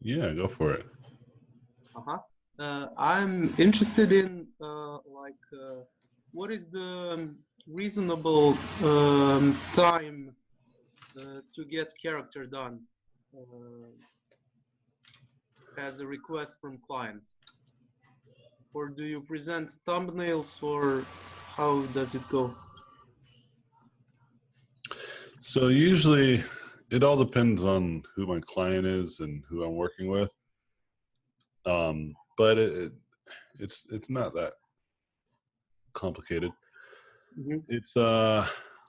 Yeah, go for it. Uh-huh. I'm interested in what is the reasonable time to get character done as a request from client? Or do you present thumbnails, or how does it go? So usually it all depends on who my client is and who I'm working with. But it's not that complicated. Mm-hmm. It's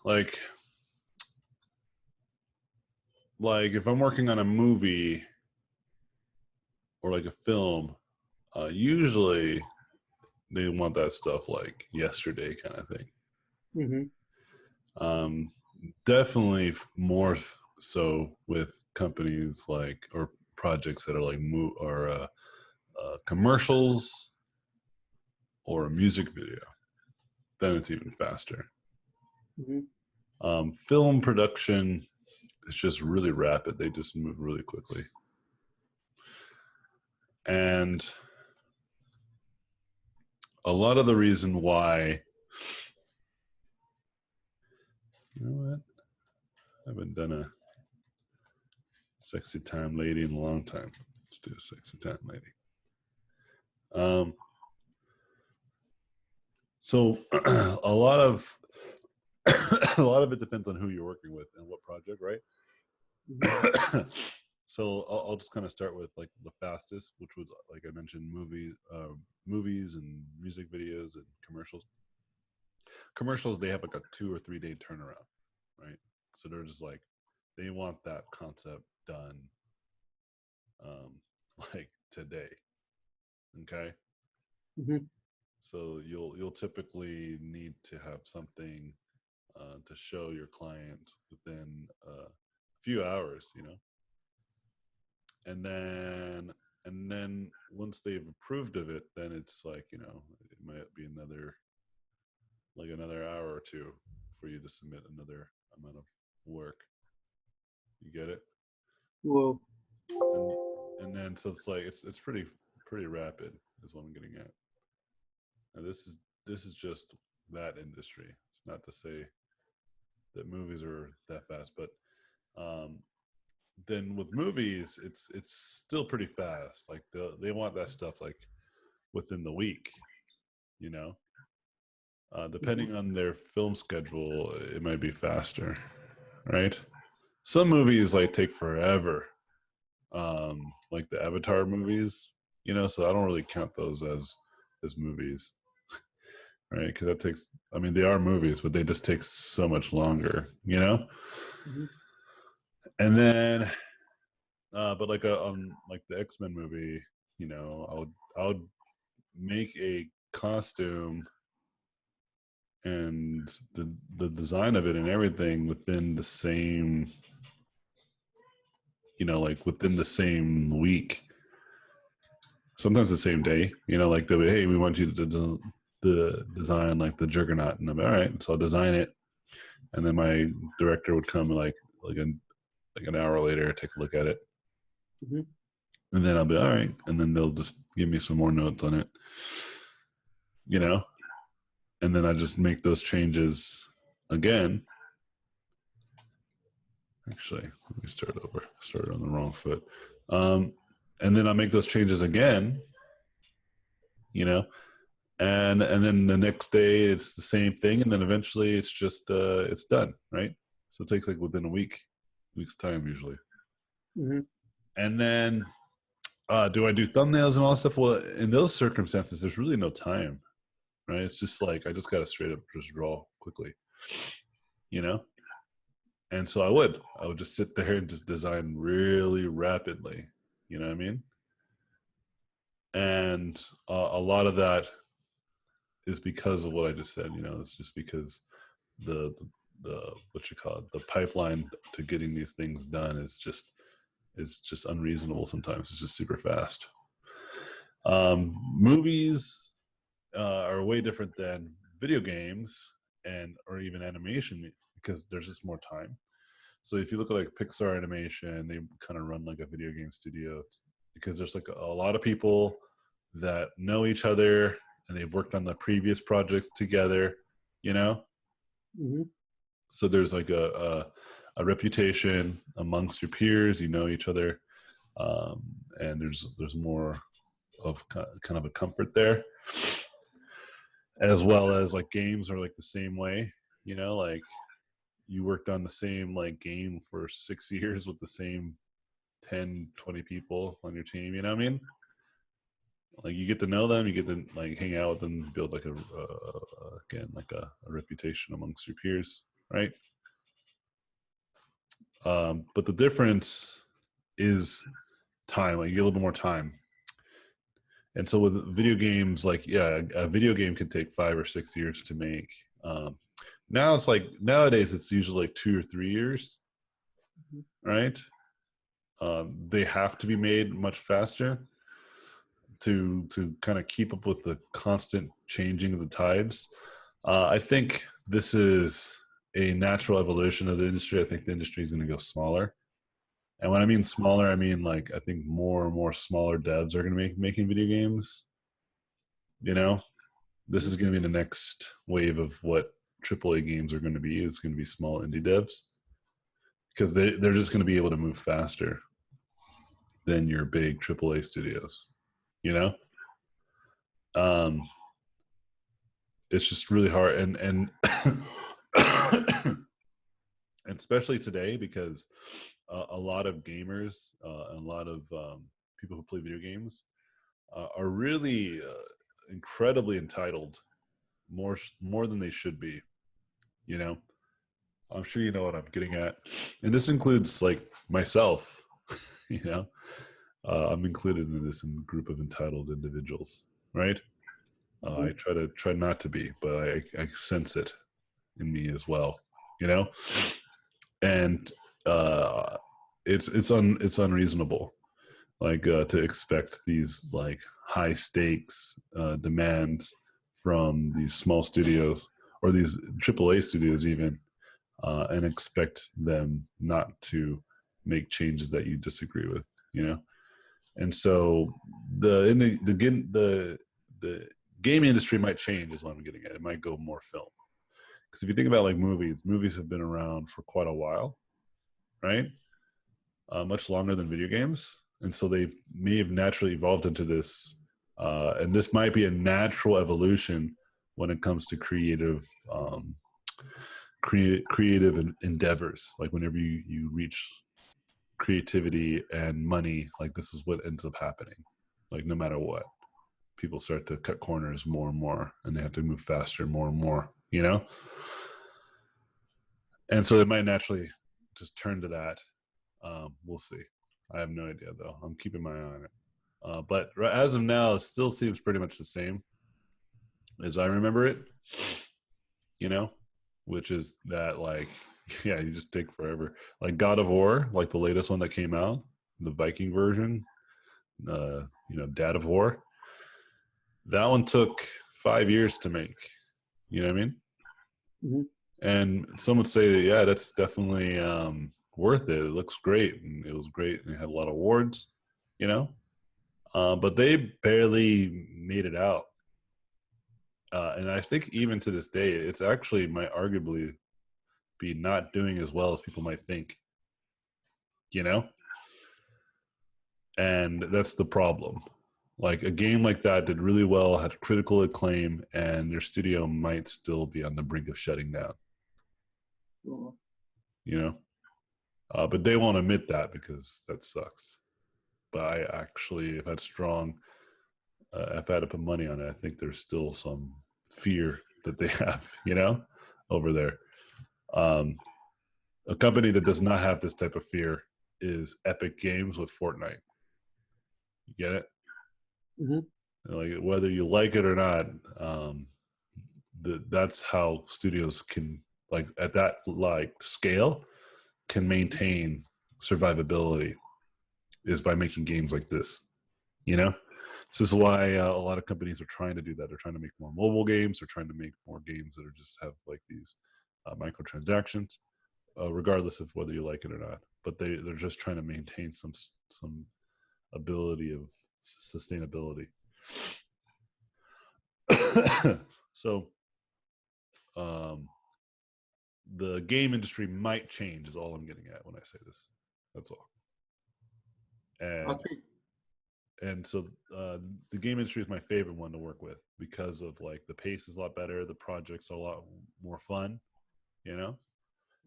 like if I'm working on a movie or like a film, usually they want that stuff like yesterday kind of thing. Mm-hmm. Definitely more so with companies like or projects that are like commercials or a music video. Then it's even faster. Mm-hmm. Film production is just really rapid. They just move really quickly. And a lot of the reason why, you know what? I haven't done a sexy time lady in a long time. Let's do a sexy time lady. So a lot of it depends on who you're working with and what project, right? Mm-hmm. So I'll just kind of start with like the fastest, which was like I mentioned, movies and music videos and commercials. Commercials, they have like a 2 or 3 day turnaround, right? So they're just like they want that concept done, like today. Okay. Mm-hmm. So you'll typically need to have something to show your client within a few hours, and then once they've approved of it, then it's like it might be another hour or two for you to submit another amount of work. You get it? Whoa. And then so it's like it's pretty rapid is what I'm getting at. And this is just that industry. It's not to say that movies are that fast, but then with movies, it's still pretty fast. Like they want that stuff like within the week, you know. Depending on their film schedule, it might be faster, right? Some movies like take forever, like the Avatar movies, So I don't really count those as movies, right? Because that takes. I mean, they are movies, but they just take so much longer. Mm-hmm. And then, but like like the X-Men movie, I would make a costume and the design of it and everything within the same like within the same week, sometimes the same day, like hey, we want you to design like the Juggernaut, and I'm all right, so I'll design it, and then my director would come like an hour later, take a look at it, Mm-hmm. and then I'll be all right, and then they'll just give me some more notes on it, and then I just make those changes again. Actually, let me start over. I started on the wrong foot. And then I make those changes again, and then the next day it's the same thing, and then eventually it's just it's done, right? So it takes like within a week's time usually. Mm-hmm. And then do I do thumbnails and all that stuff? Well, in those circumstances, there's really no time, right? It's just like I just got to straight up just draw quickly, And so I would just sit there and just design really rapidly, you know what I mean? And a lot of that is because of what I just said. It's just because the what you call it, the pipeline to getting these things done is just unreasonable. Sometimes it's just super fast. Movies are way different than video games or even animation because there's just more time. So if you look at like Pixar animation, they kind of run like a video game studio, because there's like a lot of people that know each other and they've worked on the previous projects together, you know. Mm-hmm. So there's like a reputation amongst your peers. You know each other, and there's more of kind of a comfort there, as well as like games are like the same way. You know, like you worked on the same like game for 6 years with the same 10, 20 people on your team. You know what I mean? Like you get to know them, you get to like hang out with them, build like again like a reputation amongst your peers, right? But the difference is time. Like you get a little bit more time. And so with video games, like yeah, a video game can take 5 or 6 years to make. Now it's like nowadays it's usually like 2 or 3 years, right? They have to be made much faster to kind of keep up with the constant changing of the tides. I think this is a natural evolution of the industry. I think the industry is going to go smaller. And when I mean smaller, I mean like I think more and more smaller devs are going to making video games. You know, this is going to be the next wave of what AAA games are going to be. It's going to be small indie devs because they're just going to be able to move faster than your big AAA studios. You know, um, it's just really hard, and especially today because a lot of gamers and a lot of people who play video games are really incredibly entitled, more than they should be. You know, I'm sure you know what I'm getting at, and this includes like myself. You know, I'm included in this group of entitled individuals, right? I try not to be, but I sense it in me as well. You know, and it's unreasonable like to expect these like high stakes demands from these small studios or these AAA studios even, and expect them not to make changes that you disagree with, you know. And so the game industry might change is what I'm getting at. It might go more film because if you think about like movies have been around for quite a while, right? Much longer than video games, and so they may have naturally evolved into this. And this might be a natural evolution when it comes to creative endeavors. Like whenever you reach creativity and money, like this is what ends up happening. Like no matter what, people start to cut corners more and more, and they have to move faster more and more. You know, and so it might naturally just turn to that. We'll see. I have no idea though. I'm keeping my eye on it. But as of now, it still seems pretty much the same as I remember it. You know, which is that like, yeah, you just take forever. Like God of War, like the latest one that came out, the Viking version. Dad of War. That one took 5 years to make. You know what I mean? Mm-hmm. And some would say, that, yeah, that's definitely worth it. It looks great, and it was great, and it had a lot of awards. You know, but they barely made it out. And I think even to this day, it's actually might arguably be not doing as well as people might think. You know, and that's the problem. Like a game like that did really well, had critical acclaim, and their studio might still be on the brink of shutting down. Oh. You know, but they won't admit that because that sucks. But I actually, if I had to put money on it, I think there's still some fear that they have, you know, over there. A company that does not have this type of fear is Epic Games with Fortnite. You get it? Mm-hmm. Like whether you like it or not, that's how studios can like at that like scale can maintain survivability is by making games like this. You know, this is why a lot of companies are trying to do that. They're trying to make more mobile games. They're trying to make more games that are just have like these microtransactions, regardless of whether you like it or not. But they're just trying to maintain some ability of sustainability. So the game industry might change is all I'm getting at when I say this. That's all. And Okay. and so the game industry is my favorite one to work with because of like the pace is a lot better, the projects are a lot more fun, you know.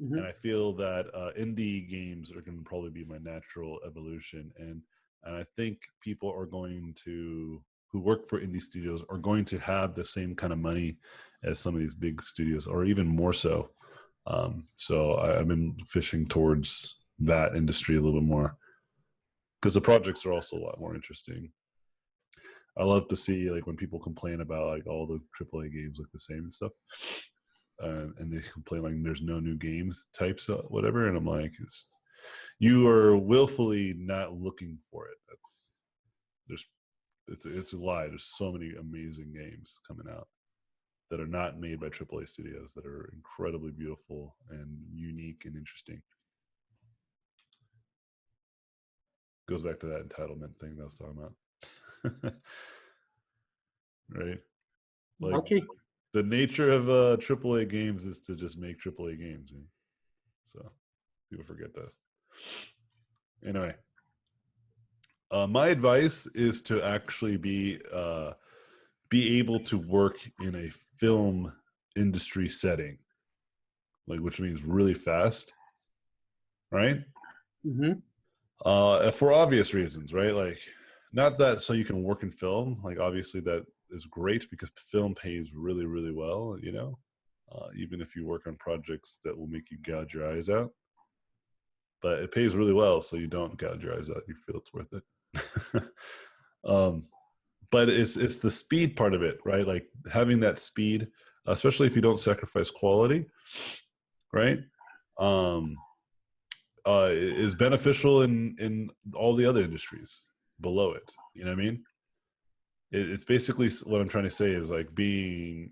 Mm-hmm. And I feel that indie games are going to probably be my natural evolution, and I think people are going to who work for indie studios are going to have the same kind of money as some of these big studios, or even more so. So I've been fishing towards that industry a little bit more because the projects are also a lot more interesting. I love to see like when people complain about like all the AAA games look the same and stuff, and they complain like there's no new games types whatever, and I'm like, you are willfully not looking for it. It's a lie. There's so many amazing games coming out that are not made by AAA studios that are incredibly beautiful and unique and interesting. Goes back to that entitlement thing that I was talking about. Right? Like Okay. the nature of AAA games is to just make AAA games. Right? So people forget that. Anyway, my advice is to actually be able to work in a film industry setting, like which means really fast, right? Mm-hmm. For obvious reasons, right? Like not that so you can work in film, like obviously that is great because film pays really, really well, you know, even if you work on projects that will make you gouge your eyes out. But it pays really well, so you don't gouge your eyes out. You feel it's worth it. But it's the speed part of it, right? Like having that speed, especially if you don't sacrifice quality, right? Is beneficial in all the other industries below it. You know what I mean? It's basically what I'm trying to say is like being,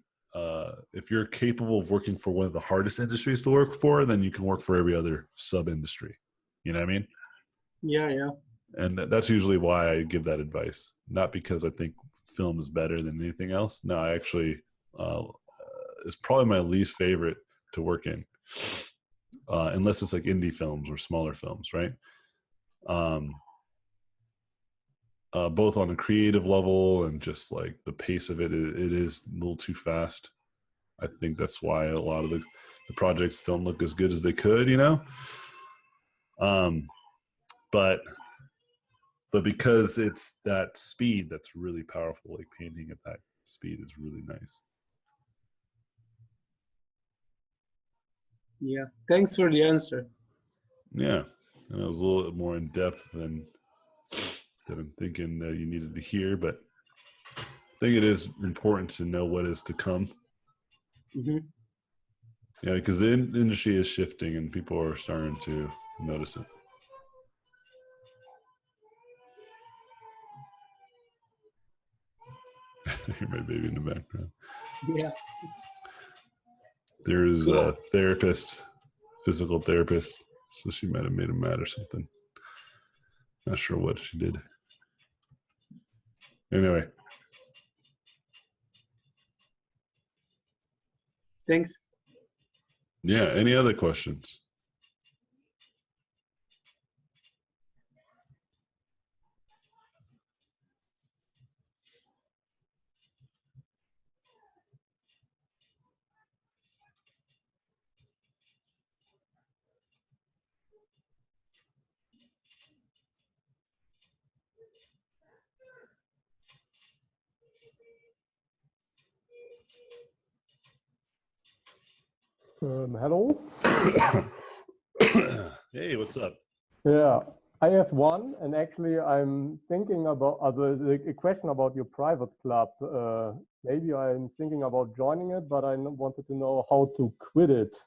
if you're capable of working for one of the hardest industries to work for, then you can work for every other sub industry. You know what I mean? Yeah. And that's usually why I give that advice. Not because I think film is better than anything else. No, I actually, it's probably my least favorite to work in, unless it's like indie films or smaller films, right? Both on a creative level and just like the pace of it is a little too fast. I think that's why a lot of the projects don't look as good as they could, you know. But because it's that speed that's really powerful, like painting at that speed is really nice. Yeah. Thanks for the answer. Yeah, and it was a little bit more in depth than I'm thinking that you needed to hear, but I think it is important to know what is to come. Mm-hmm. Yeah, because the industry is shifting and people are starting to notice it. Hear my baby in the background. Yeah. There's Cool. a therapist, physical therapist, so she might have made him mad or something. Not sure what she did. Anyway. Thanks. Yeah, any other questions? Hello. Hey, what's up? Yeah, I have one, and actually, I'm thinking about a question about your private club. Maybe I'm thinking about joining it, but I wanted to know how to quit it,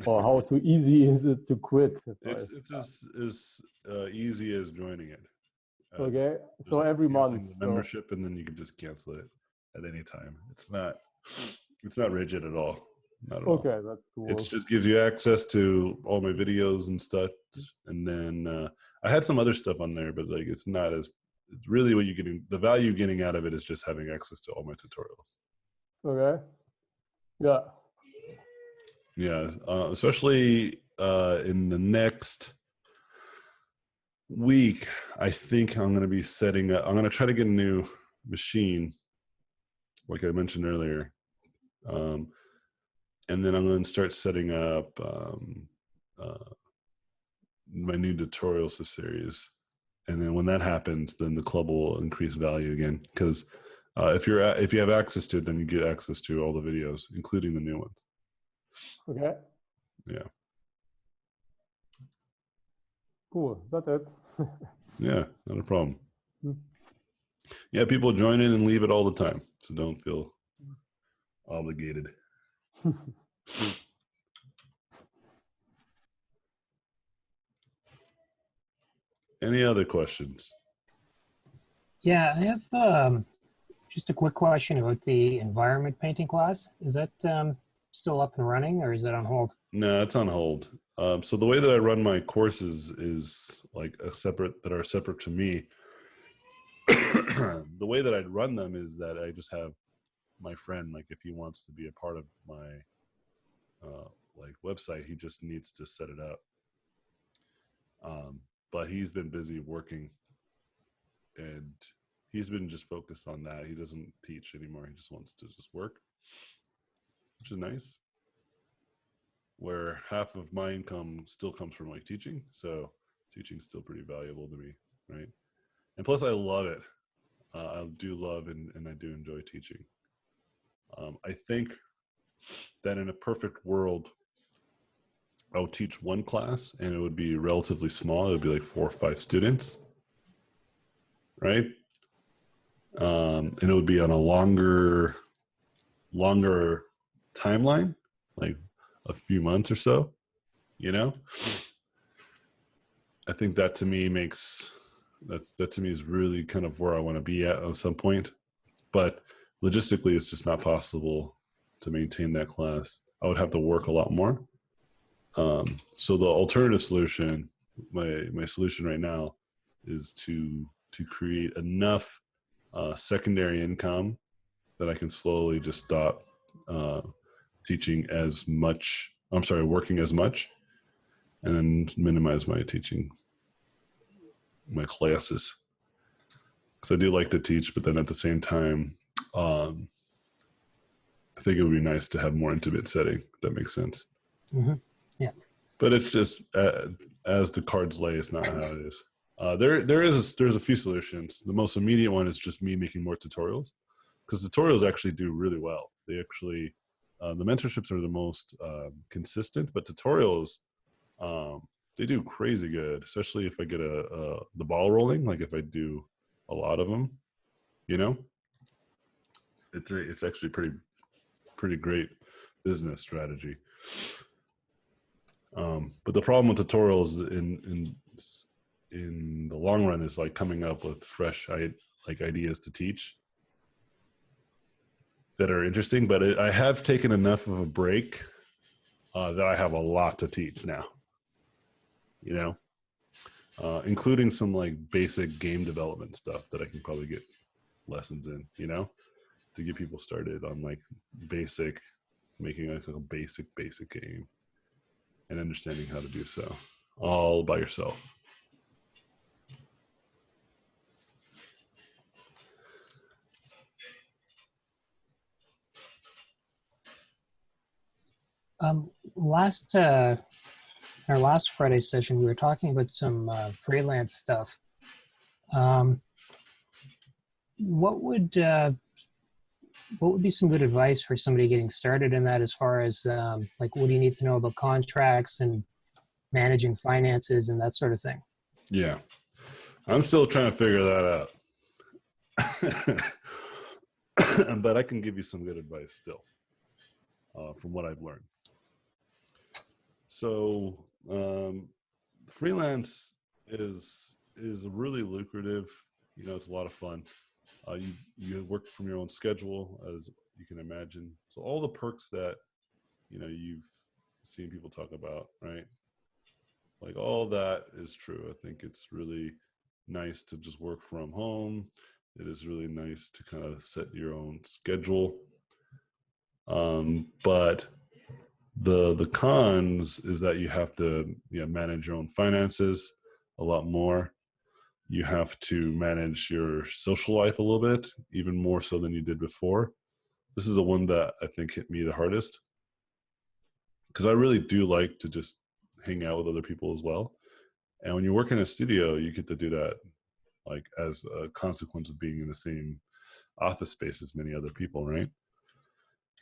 or how too easy is it to quit? It's as easy as joining it. Okay, so Just every month. canceling the membership, and then you can just cancel it at any time. It's not rigid at all. Not at all. Okay, that's cool. It just gives you access to all my videos and stuff, and then I had some other stuff on there, but like it's not as really what you're getting. The value you're getting out of it is just having access to all my tutorials. Okay. Yeah. Yeah, especially in the next week, I think I'm going to be setting up. I'm going to try to get a new machine, like I mentioned earlier, and then I'm going to start setting up my new tutorials series. And then when that happens, then the club will increase value again. Because if you have access to it, then you get access to all the videos, including the new ones. Okay. Yeah. Cool. That's it. Yeah, not a problem. Hmm. Yeah, people join in and leave it all the time, so don't feel obligated. Any other questions? Yeah, I have just a quick question about the environment painting class. Is that still up and running, or is it on hold? No, it's on hold. So the way that I run my courses is like that are separate to me. The way that I'd run them is that I just have my friend, like if he wants to be a part of my like website, he just needs to set it up. But he's been busy working, and he's been just focused on that. He doesn't teach anymore. He just wants to just work, which is nice. Where half of my income still comes from like teaching. So teaching's still pretty valuable to me, right? And plus I love it. I do love and I do enjoy teaching. I think that in a perfect world, I would teach one class and it would be relatively small. It would be like 4 or 5 students, right? And it would be on a longer timeline, like a few months or so, you know? I think that to me that to me is really kind of where I want to be at some point. But logistically, it's just not possible to maintain that class. I would have to work a lot more. So the alternative solution, my solution right now, is to create enough secondary income that I can slowly just stop teaching as much. I'm sorry, working as much, and then minimize my teaching, my classes. Because I do like to teach, but then at the same time, I think it would be nice to have more intimate setting. If that makes sense. Mm-hmm. Yeah. But it's just as the cards lay, it's not how it is. There's a few solutions. The most immediate one is just me making more tutorials, because tutorials actually do really well. They actually the mentorships are the most consistent, but tutorials they do crazy good, especially if I get the ball rolling. Like if I do a lot of them, you know, it's actually pretty great business strategy. But the problem with tutorials in the long run is like coming up with fresh ideas to teach that are interesting. But I have taken enough of a break that I have a lot to teach now, you know, including some like basic game development stuff that I can probably get lessons in, you know, to get people started on like making like a basic game and understanding how to do so all by yourself. Our last Friday session, we were talking about some freelance stuff. What would be some good advice for somebody getting started in that, as far as like what do you need to know about contracts and managing finances and that sort of thing? Yeah, I'm still trying to figure that out. But I can give you some good advice still from what I've learned. So freelance is really lucrative. You know, it's a lot of fun. You work from your own schedule, as you can imagine. So all the perks that, you know, you've seen people talk about, right? Like all that is true. I think it's really nice to just work from home. It is really nice to kind of set your own schedule. But the cons is that you have to manage your own finances a lot more. You have to manage your social life a little bit, even more so than you did before. This is the one that I think hit me the hardest, because I really do like to just hang out with other people as well. And when you work in a studio, you get to do that like as a consequence of being in the same office space as many other people, right?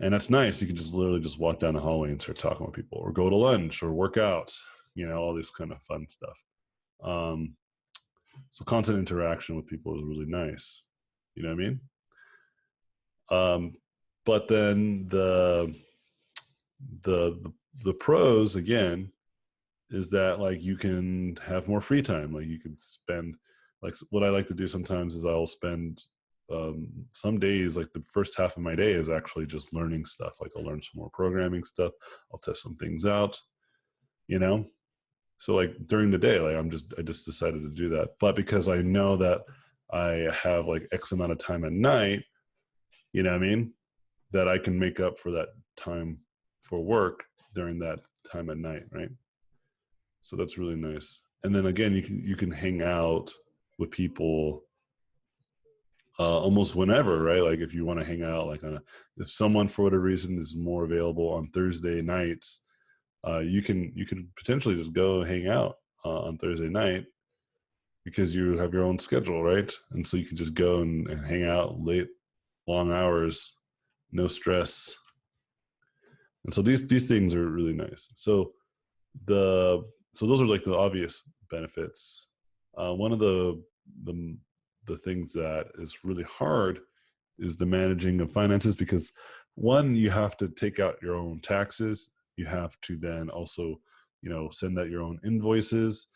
And that's nice. You can just literally just walk down the hallway and start talking with people, or go to lunch, or work out, all this kind of fun stuff. So constant interaction with people is really nice. You know what I mean? But then the pros again is that like you can have more free time. Like you can spend, like what I like to do sometimes is I'll spend some days, like the first half of my day is actually just learning stuff. Like I'll learn some more programming stuff. I'll test some things out, So like during the day, like I just decided to do that. But because I know that I have like X amount of time at night, you know what I mean? That I can make up for that time for work during that time at night, right? So that's really nice. And then again, you can hang out with people almost whenever, right? Like if you want to hang out, like if someone for whatever reason is more available on Thursday nights, you can potentially just go hang out on Thursday night because you have your own schedule, right? And so you can just go and hang out late, long hours, no stress. And so these things are really nice. So those are like the obvious benefits. One of the things that is really hard is the managing of finances, because one, you have to take out your own taxes. You have to then also, send out your own invoices.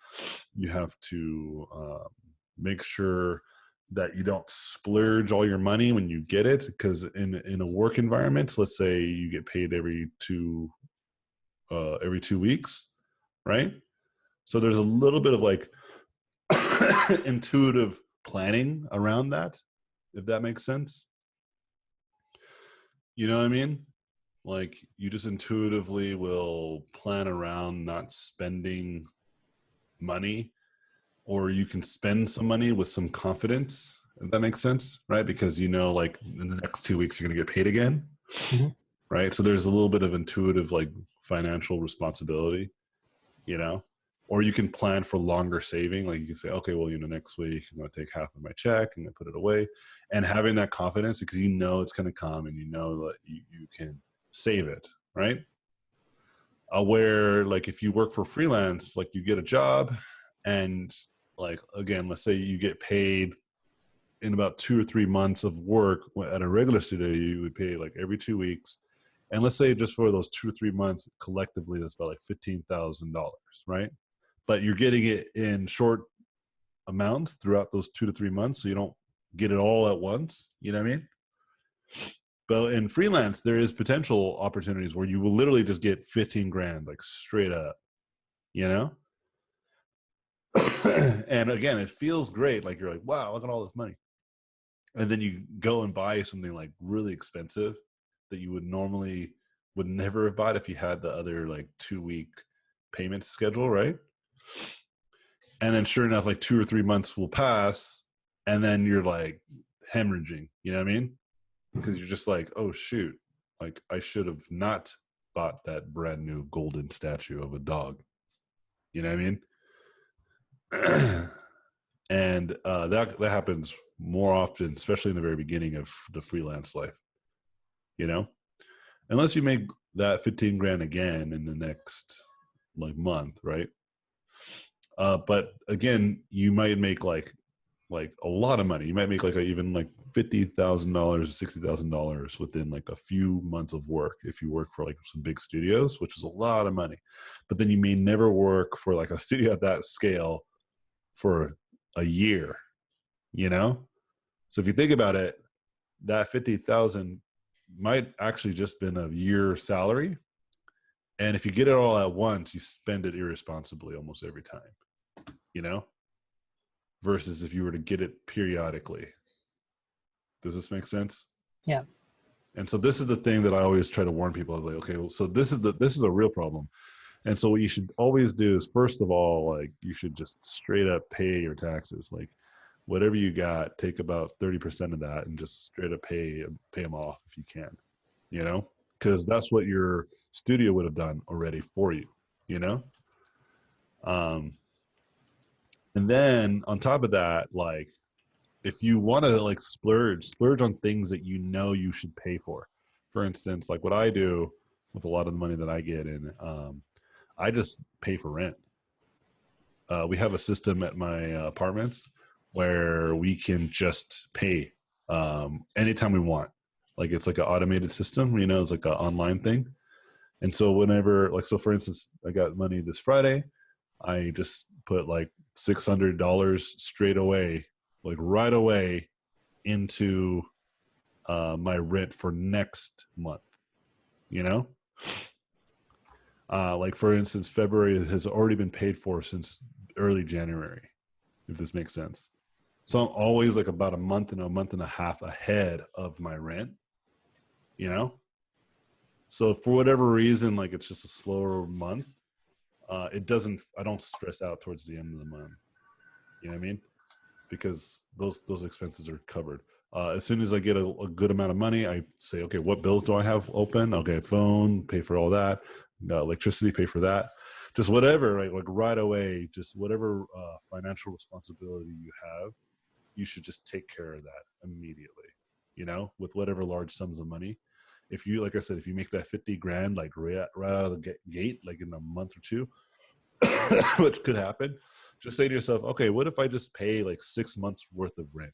You have to make sure that you don't splurge all your money when you get it, because in a work environment, let's say you get paid every 2 weeks, right? So there's a little bit of like intuitive planning around that, if that makes sense. You know what I mean? Like you just intuitively will plan around not spending money, or you can spend some money with some confidence, if that makes sense, right? Because like in the next 2 weeks you're going to get paid again, right? So there's a little bit of intuitive like financial responsibility, or you can plan for longer saving. Like you can say, okay, well, next week I'm going to take half of my check and then put it away, and having that confidence because it's going to come and that you can save it, right? Where like if you work for freelance, like you get a job and like, again, let's say you get paid in about 2 or 3 months of work. At a regular studio, you would pay like every 2 weeks. And let's say just for those 2 or 3 months, collectively, that's about like $15,000, right? But you're getting it in short amounts throughout those 2 to 3 months. So you don't get it all at once. You know what I mean? But in freelance, there is potential opportunities where you will literally just get 15 grand, like straight up, And again, it feels great. Like you're like, wow, look at all this money. And then you go and buy something like really expensive that you would never have bought if you had the other like 2-week payment schedule, right? And then sure enough, like 2 or 3 months will pass and then you're like hemorrhaging, you know what I mean? Because you're just like, oh shoot, like I should have not bought that brand new golden statue of a dog. You know what I mean? And that happens more often, especially in the very beginning of the freelance life, unless you make that 15 grand again in the next like month, right? But again, you might make like a lot of money. You might make like even like $50,000, $60,000 within like a few months of work if you work for like some big studios, which is a lot of money. But then you may never work for like a studio at that scale for a year, So if you think about it, that 50,000 might actually just been a year salary, And if you get it all at once, you spend it irresponsibly almost every time, you know, versus if you were to get it periodically. Does this make sense? Yeah. And so this is the thing that I always try to warn people. I was like, okay, well, so this is a real problem. And so what you should always do is, first of all, like, you should just straight up pay your taxes. Like, whatever you got, take about 30% of that and just straight up pay them off if you can, you know, because that's what your studio would have done already for you, you know. And then on top of that, like, if you want to like splurge on things that you know you should pay for. For instance, like what I do with a lot of the money that I get in, I just pay for rent. We have a system at my apartments where we can just pay anytime we want. Like, it's like an automated system, you know, it's like an online thing. And so whenever, like, so for instance, I got money this Friday, I just put like $600 straight away, like right away, into my rent for next month, you know? Like, for instance, February has already been paid for since early January, if this makes sense. So I'm always like about a month and a half ahead of my rent, you know? So if for whatever reason, like, it's just a slower month, I don't stress out towards the end of the month. You know what I mean? Because those expenses are covered. As soon as I get a good amount of money, I say, okay, what bills do I have open? Okay, phone, pay for all that. Electricity, pay for that. Just whatever, right? Like right away, just whatever financial responsibility you have, you should just take care of that immediately, you know, with whatever large sums of money. If you, like I said, if you make that 50 grand, like right out of the gate, like in a month or two, which could happen, just say to yourself, okay, what if I just pay like 6 months worth of rent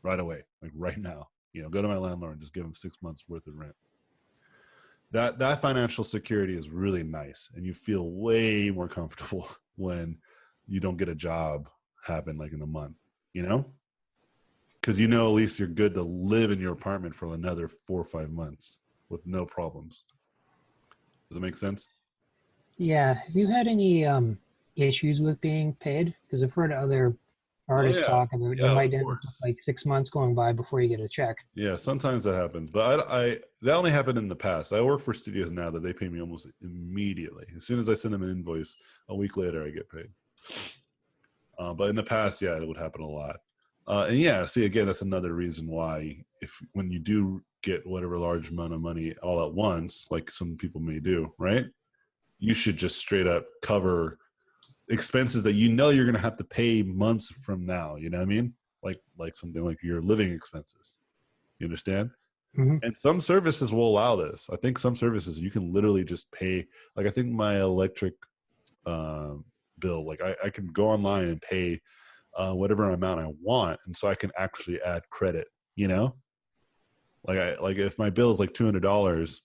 right away, like right now, you know, go to my landlord and just give him 6 months worth of rent. That financial security is really nice, and you feel way more comfortable when you don't get a job happen like in a month, you know, because you know at least you're good to live in your apartment for another 4 or 5 months with no problems. Does it make sense? Yeah. Have you had any issues with being paid? Because I've heard other artists talk about you Yeah, might of end up with course. like 6 months going by before you get a check. Yeah, sometimes that happens, but I that only happened in the past. I work for studios now that they pay me almost immediately. As soon as I send them an invoice, a week later I get paid. But in the past, yeah, it would happen a lot. And yeah, see, again, that's another reason why when you do get whatever large amount of money all at once, like some people may do, right? You should just straight up cover expenses that you know you're going to have to pay months from now. You know what I mean? Like something like your living expenses. You understand? Mm-hmm. And some services will allow this. I think some services you can literally just pay. Like, I think my electric bill, like I can go online and pay whatever amount I want, and so I can actually add credit. You know, like if my bill is like $200,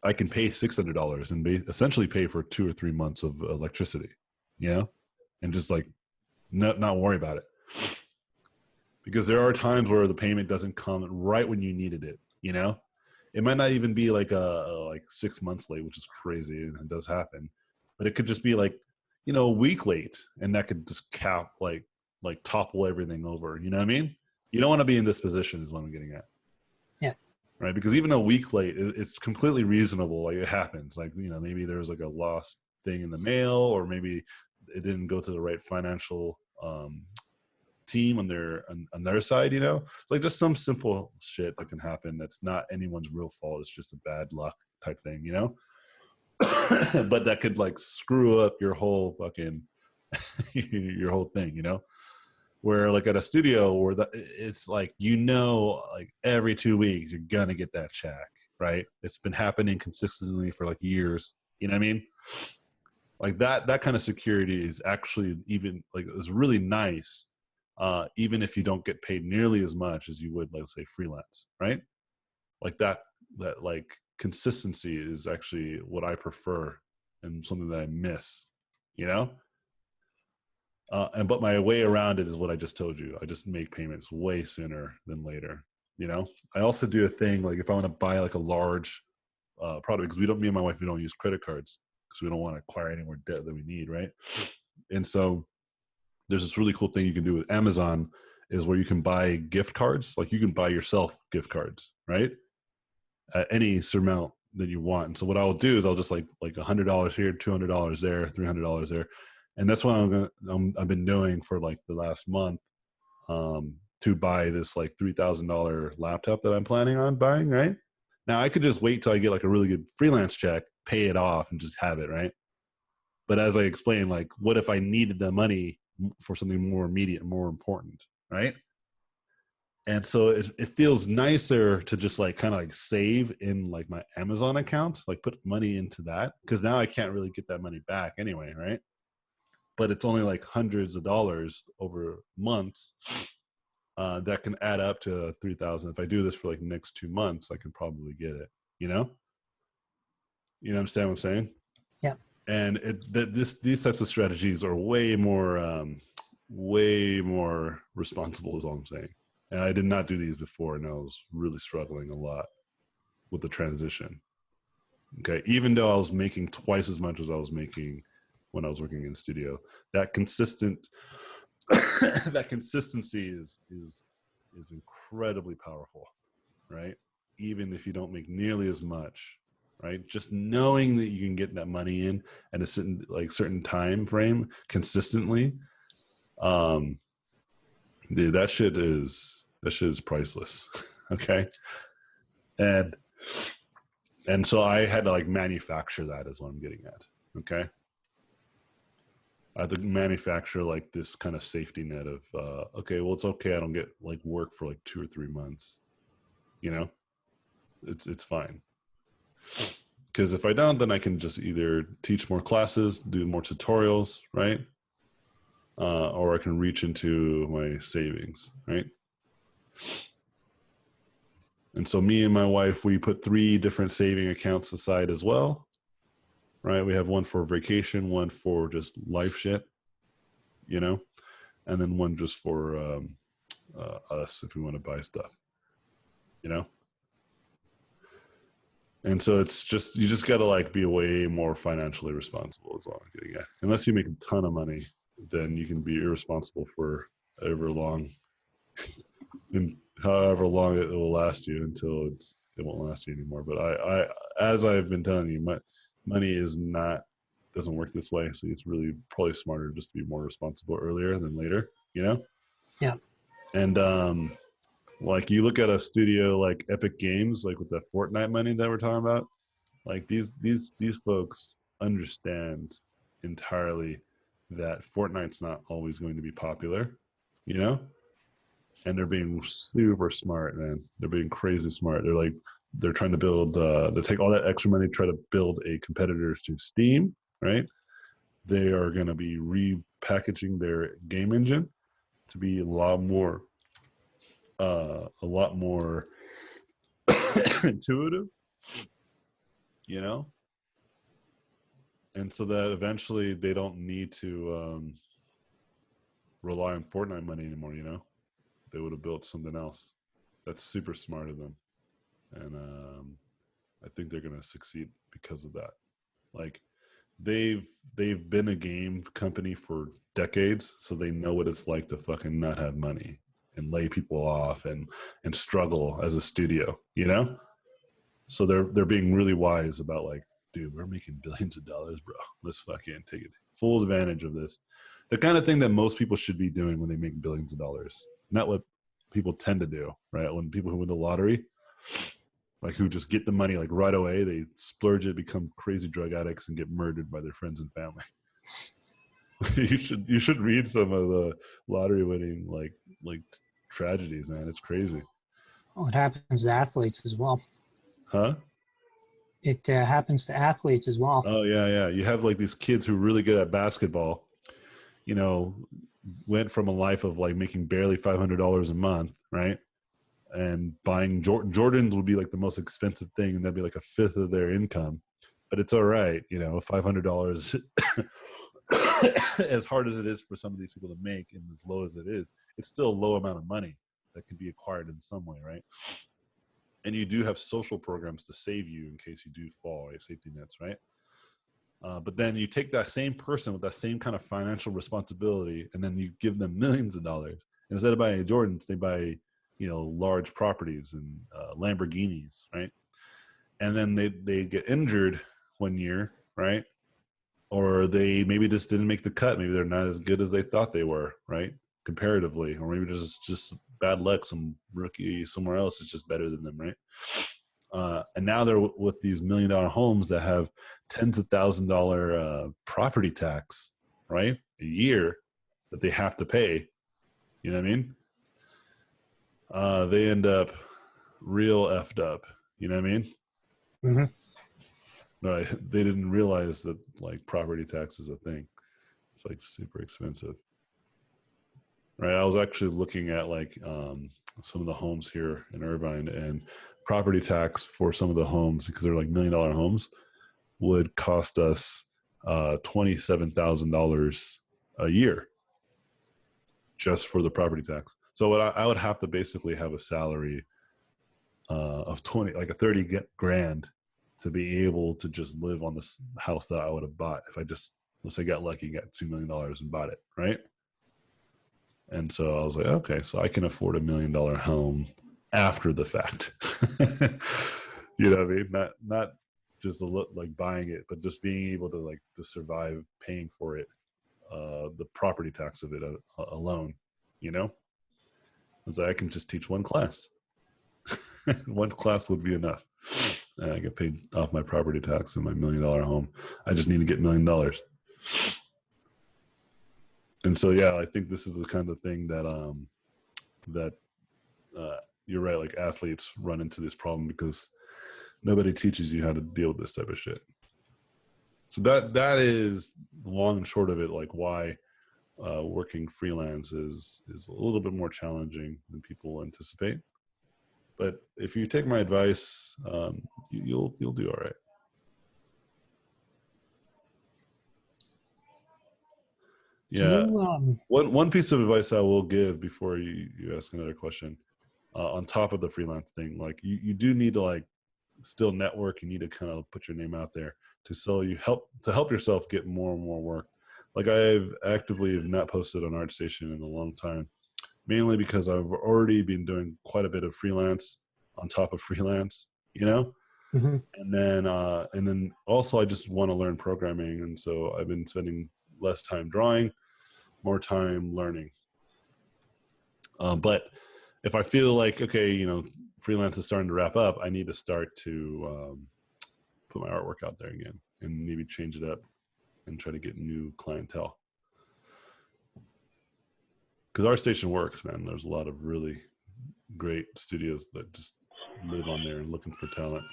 I can pay $600 and essentially pay for 2 or 3 months of electricity. You know, and just like not worry about it. Because there are times where the payment doesn't come right when you needed it, you know? It might not even be like like 6 months late, which is crazy, and it does happen. But it could just be like, you know, a week late, and that could just like topple everything over. You know what I mean? You don't want to be in this position is what I'm getting at. Yeah. Right? Because even a week late, it's completely reasonable. Like, it happens. Like, you know, maybe there was like a lost thing in the mail, or maybe it didn't go to the right financial team on their side, you know, like just some simple shit that can happen that's not anyone's real fault. It's just a bad luck type thing, you know. But that could like screw up your whole fucking your whole thing, you know. Where like at a studio where it's like, you know, like every 2 weeks you're gonna get that check, right? It's been happening consistently for like years, you know what I mean? Like that kind of security is actually even like is really nice. Even if you don't get paid nearly as much as you would, let's say, freelance, right? Like that like consistency is actually what I prefer and something that I miss, you know? But my way around it is what I just told you. I just make payments way sooner than later, you know? I also do a thing, like if I want to buy like a large product, because me and my wife, we don't use credit cards because we don't want to acquire any more debt than we need, right? And so there's this really cool thing you can do with Amazon is where you can buy gift cards. Like you can buy yourself gift cards, right? At any amount that you want. And so what I'll do is I'll just like $100 here, $200 there, $300 there. And that's what I've been doing for like the last month, to buy this like $3,000 laptop that I'm planning on buying, right? Now I could just wait till I get like a really good freelance check, pay it off and just have it, right? But as I explained, like what if I needed the money for something more immediate, more important, right? And so it feels nicer to just like kind of like save in like my Amazon account, like put money into that, because now I can't really get that money back anyway, right? But it's only like hundreds of dollars over months that can add up to 3,000. If I do this for like the next 2 months, I can probably get it. You know understand what I'm saying? Yeah. And these types of strategies are way more responsible, is all I'm saying. And I did not do these before, and I was really struggling a lot with the transition. Okay, even though I was making twice as much as I was making when I was working in the studio, that consistency is incredibly powerful, right? Even if you don't make nearly as much, right? Just knowing that you can get that money in at a certain time frame consistently, dude, that shit is priceless. Okay. And so I had to like manufacture that, is what I'm getting at. Okay. I had to manufacture like this kind of safety net of, okay, well, it's okay. I don't get like work for like 2 or 3 months, it's fine. Because if I don't, then I can just either teach more classes, do more tutorials, right? Or I can reach into my savings, right? And so me and my wife, we put 3 different saving accounts aside as well, right? We have one for vacation, one for just life shit, and then one just for us if we want to buy stuff, And so it's just, you just got to like be way more financially responsible, is all I'm getting at. Unless you make a ton of money, then you can be irresponsible for however long it will last you until it won't last you anymore. But I as I've been telling you, money doesn't work this way. So it's really probably smarter just to be more responsible earlier than later, Yeah. And like you look at a studio like Epic Games, like with the Fortnite money that we're talking about, like these folks understand entirely that Fortnite's not always going to be popular, and they're being super smart, man. They're being crazy smart. They're trying to build, they take all that extra money, try to build a competitor to Steam, right? They are going to be repackaging their game engine to be a lot more intuitive, and so that eventually they don't need to rely on Fortnite money anymore. They would have built something else that's super smart of them, and I think they're going to succeed because of that. Like they've been a game company for decades, so they know what it's like to fucking not have money and lay people off and struggle as a studio, So they're being really wise about like, dude, we're making billions of dollars, bro. Let's fucking take full advantage of this. The kind of thing that most people should be doing when they make billions of dollars. Not what people tend to do, right? When people who win the lottery, like who just get the money like right away, they splurge it, become crazy drug addicts, and get murdered by their friends and family. You should read some of the lottery winning like tragedies, man. It's crazy. Oh, it happens to athletes as well. Huh? It happens to athletes as well. Oh yeah. You have like these kids who are really good at basketball, went from a life of like making barely $500 a month, right? And buying Jordans would be like the most expensive thing, and that'd be like a fifth of their income. But it's all right, $500, as hard as it is for some of these people to make, and as low as it is, it's still a low amount of money that can be acquired in some way, right? and you do have social programs to save you in case you do fall, right? Safety nets, right? But then you take that same person with that same kind of financial responsibility, and then you give them millions of dollars. Instead of buying Jordans, they buy, large properties and Lamborghinis, right? And then they get injured one year, right? Or they maybe just didn't make the cut. Maybe they're not as good as they thought they were, right? Comparatively, or maybe just bad luck. Some rookie somewhere else is just better than them, right? And now they're with these $1 million homes that have tens of $1,000 property tax, right? A year that they have to pay. You know what I mean? They end up real effed up. You know what I mean? Mm-hmm. No, they didn't realize that like property tax is a thing. It's like super expensive. Right. I was actually looking at like some of the homes here in Irvine, and property tax for some of the homes, because they're like $1 million homes, would cost us $27,000 a year just for the property tax. So what I would have to basically have a salary of 20, like a 30 grand to be able to just live on this house that I would have bought if I just, let's say, got lucky, got $2 million and bought it, right? And so I was like, okay, so I can afford $1 million home after the fact. You know what I mean? Not just like buying it, but just being able to like to survive paying for it, the property tax of it alone. You know, it's like I can just teach one class. One class would be enough. And I get paid off my property tax in my $1 million home. I just need to get $1 million. And so, yeah, I think this is the kind of thing that you're right. Like athletes run into this problem because nobody teaches you how to deal with this type of shit. So that is the long and short of it. Like why working freelance is a little bit more challenging than people anticipate. But if you take my advice, you'll do all right. Yeah. One piece of advice I will give before you ask another question, on top of the freelance thing, like you do need to like still network. You need to kind of put your name out there to help yourself get more and more work. Like I've actively not posted on ArtStation in a long time, mainly because I've already been doing quite a bit of freelance on top of freelance, you know? Mm-hmm. And then also I just want to learn programming. And so I've been spending less time drawing, more time learning. But if I feel like, okay, freelance is starting to wrap up, I need to start to put my artwork out there again and maybe change it up and try to get new clientele. Because ArtStation works, man. There's a lot of really great studios that just live on there and looking for talent.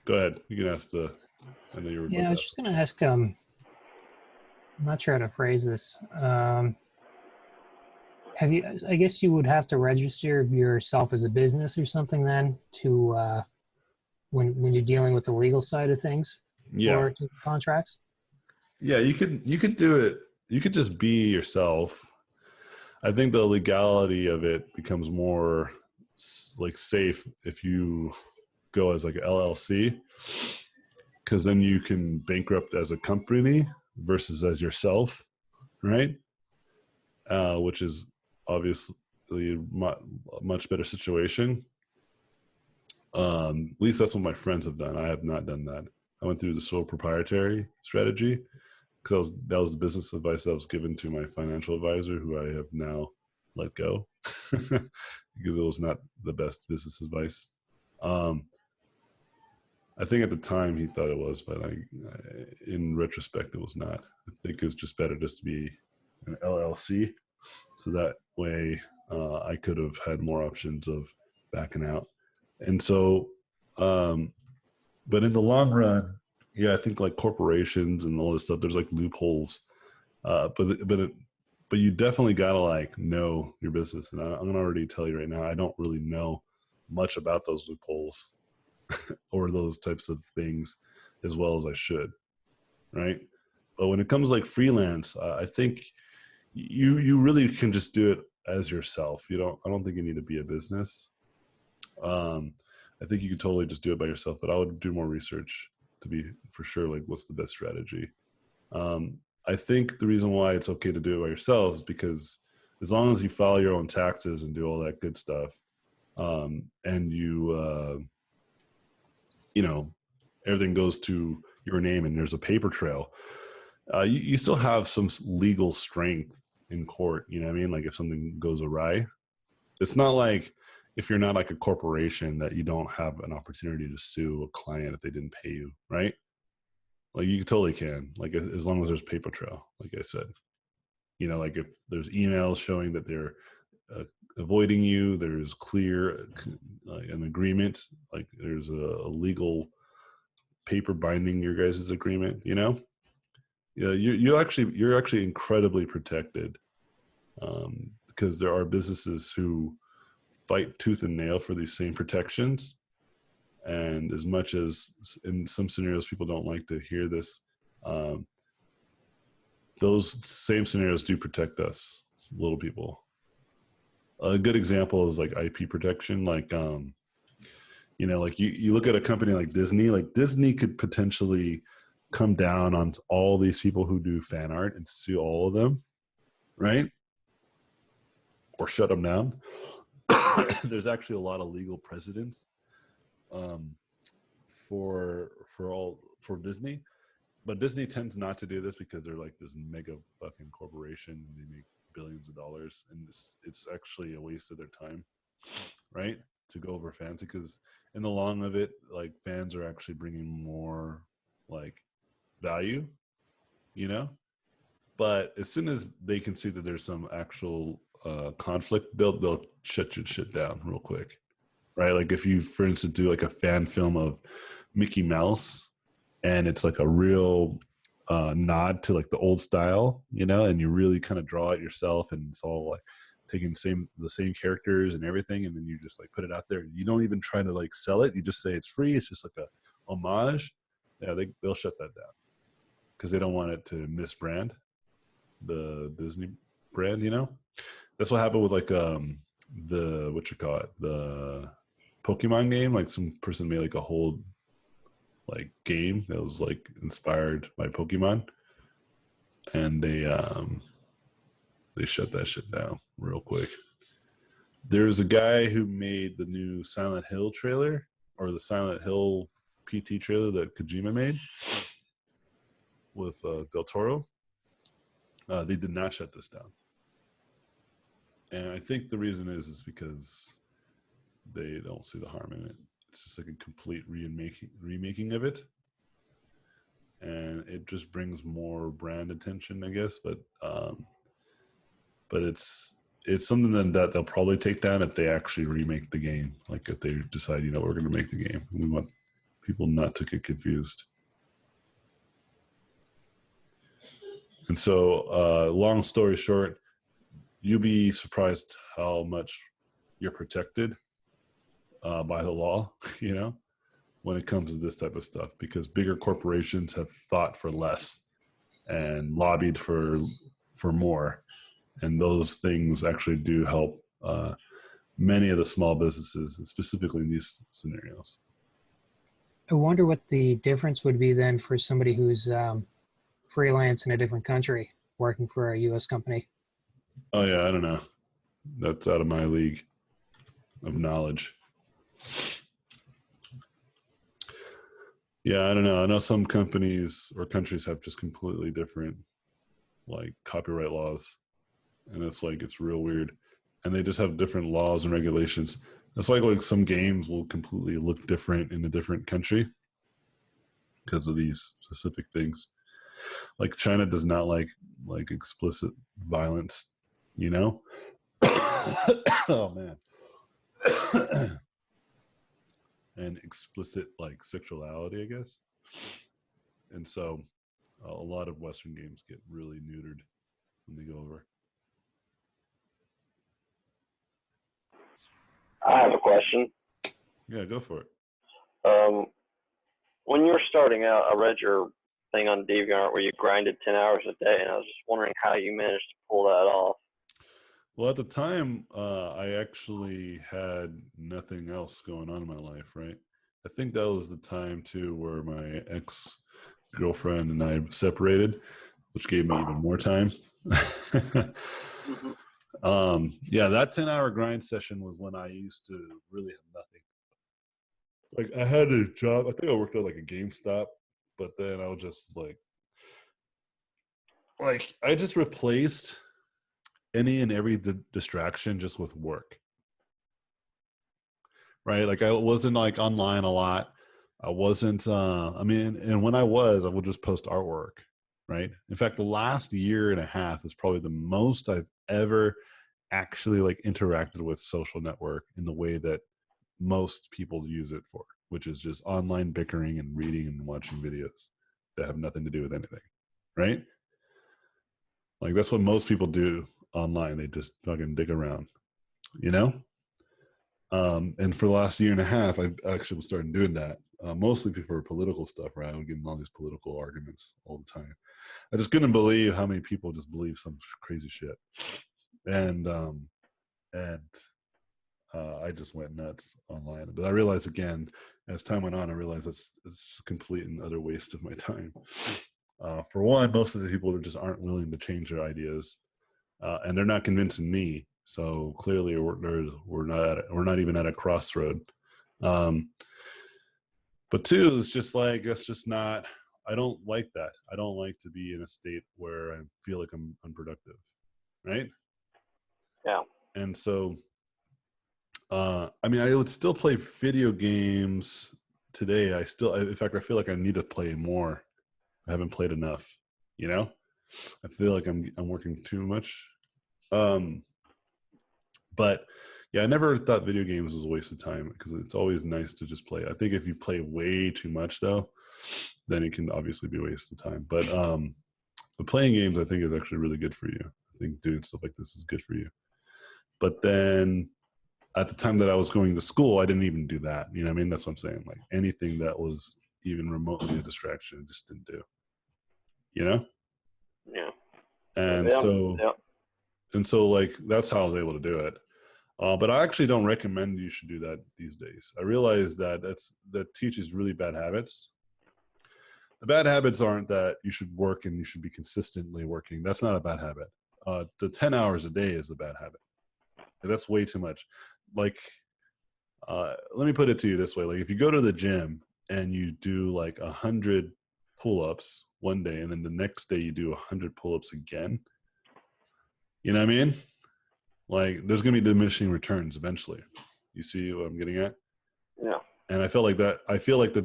Go ahead. You can ask I know you were. Yeah, I was just going to ask, I'm not sure how to phrase this. I guess you would have to register yourself as a business or something then to, when you're dealing with the legal side of things, yeah, or contracts. Yeah, you could do it. You could just be yourself. I think the legality of it becomes more like safe if you go as like an LLC, because then you can bankrupt as a company versus as yourself, right? Which is obviously a much better situation. At least that's what my friends have done. I have not done that. I went through the sole proprietary strategy because that was the business advice that was given to my financial advisor, who I have now let go because it was not the best business advice. I think at the time he thought it was, but in retrospect, it was not. I think it's just better just to be an LLC, so that way I could have had more options of backing out. And so, but in the long run, yeah, I think like corporations and all this stuff, there's like loopholes, but you definitely gotta like know your business. And I'm gonna already tell you right now, I don't really know much about those loopholes or those types of things as well as I should, right? But when it comes like freelance, I think you really can just do it as yourself. I don't think you need to be a business. I think you could totally just do it by yourself, but I would do more research to be for sure, like what's the best strategy. I think the reason why it's okay to do it by yourself is because as long as you file your own taxes and do all that good stuff, and everything goes to your name and there's a paper trail, you still have some legal strength in court. You know what I mean? Like if something goes awry, it's not like if you're not like a corporation that you don't have an opportunity to sue a client if they didn't pay you, right? Like you totally can, like as long as there's paper trail, like I said. Like if there's emails showing that they're avoiding you, there's clear an agreement, like there's a legal paper binding your guys' agreement, yeah, you're actually incredibly protected, because there are businesses who fight tooth and nail for these same protections. And as much as in some scenarios people don't like to hear this, those same scenarios do protect us, little people. A good example is like IP protection. Like, like you look at a company like Disney could potentially come down on all these people who do fan art and sue all of them, right? Or shut them down. There's actually a lot of legal precedents for Disney, but Disney tends not to do this because they're like this mega fucking corporation and they make billions of dollars, and it's actually a waste of their time, right? To go over fans, because in the long of it, like fans are actually bringing more like value, But as soon as they can see that there's some actual conflict, they'll shut your shit down real quick, right? Like if you, for instance, do like a fan film of Mickey Mouse, and it's like a real nod to like the old style, and you really kind of draw it yourself, and it's all like taking the same characters and everything, and then you just like put it out there. You don't even try to like sell it. You just say it's free. It's just like a homage. Yeah, they'll shut that down because they don't want it to misbrand the Disney brand. That's what happened with like the Pokemon game. Like some person made like a whole like game that was like inspired by Pokemon, and they shut that shit down real quick. There's a guy who made the new Silent Hill trailer, or the Silent Hill PT trailer that Kojima made with Del Toro. They did not shut this down, and I think the reason is because they don't see the harm in it. It's just like a complete remaking of it, and it just brings more brand attention, I guess. But it's something that they'll probably take down if they actually remake the game. Like if they decide, we're going to make the game. We want people not to get confused. And so, long story short, you'll be surprised how much you're protected by the law, when it comes to this type of stuff, because bigger corporations have fought for less and lobbied for more. And those things actually do help many of the small businesses, specifically in these scenarios. I wonder what the difference would be then for somebody who's freelance in a different country working for a U.S. company. Oh, yeah, I don't know. That's out of my league of knowledge. Yeah, I don't know. I know some companies or countries have just completely different like copyright laws. And it's like, it's real weird. And they just have different laws and regulations. It's like some games will completely look different in a different country because of these specific things. Like China does not like explicit violence, Oh man. And explicit like sexuality, I guess. And so a lot of Western games get really neutered when they go over. I have a question. Yeah, go for it. When you were starting out, I read your thing on DeviantArt where you grinded 10 hours a day, and I was just wondering how you managed to pull that off. Well, at the time, I actually had nothing else going on in my life, right? I think that was the time too where my ex-girlfriend and I separated, which gave me even more time. Hmm. Yeah, that 10-hour grind session was when I used to really have nothing. Like I had a job, I think I worked at like a GameStop, but then I was just like I just replaced any and every distraction just with work, right? Like I wasn't like online a lot. I wasn't I mean, and when I would just post artwork, right? In fact, the last year and a half is probably the most I've ever actually like interacted with social network in the way that most people use it for, which is just online bickering and reading and watching videos that have nothing to do with anything, right? Like that's what most people do online. They just fucking dig around, you know? And for the last year and a half, I actually was starting doing that, mostly for political stuff, right? I would get in all these political arguments all the time. I just couldn't believe how many people just believe some crazy shit. And, and I just went nuts online. But I realized again, as time went on, I realized it's just a complete and utter waste of my time. For one, most of the people just aren't willing to change their ideas, and they're not convincing me. So clearly, we're not even at a crossroad. But two is just like that's just not. I don't like that. I don't like to be in a state where I feel like I'm unproductive, right? Yeah. And so I mean, I would still play video games today. In fact, I feel like I need to play more. I haven't played enough. You know, I feel like I'm working too much. But yeah, I never thought video games was a waste of time because it's always nice to just play. I think if you play way too much though, then it can obviously be a waste of time. But playing games, I think, is actually really good for you. I think doing stuff like this is good for you. But then at the time that I was going to school, I didn't even do that. You know what I mean? That's what I'm saying. Like anything that was even remotely a distraction, I just didn't do. You know? Yeah. And Yeah. so Yeah. and so like that's how I was able to do it. But I actually don't recommend you should do that these days. I realize that that teaches really bad habits. The bad habits aren't that you should work and you should be consistently working. That's not a bad habit. The 10 hours a day is a bad habit. And that's way too much. Like, let me put it to you this way. Like if you go to the gym and you do like 100 pull-ups one day and then the next day you do 100 pull-ups again, you know what I mean? Like there's going to be diminishing returns eventually. You see what I'm getting at? Yeah. And I feel like that I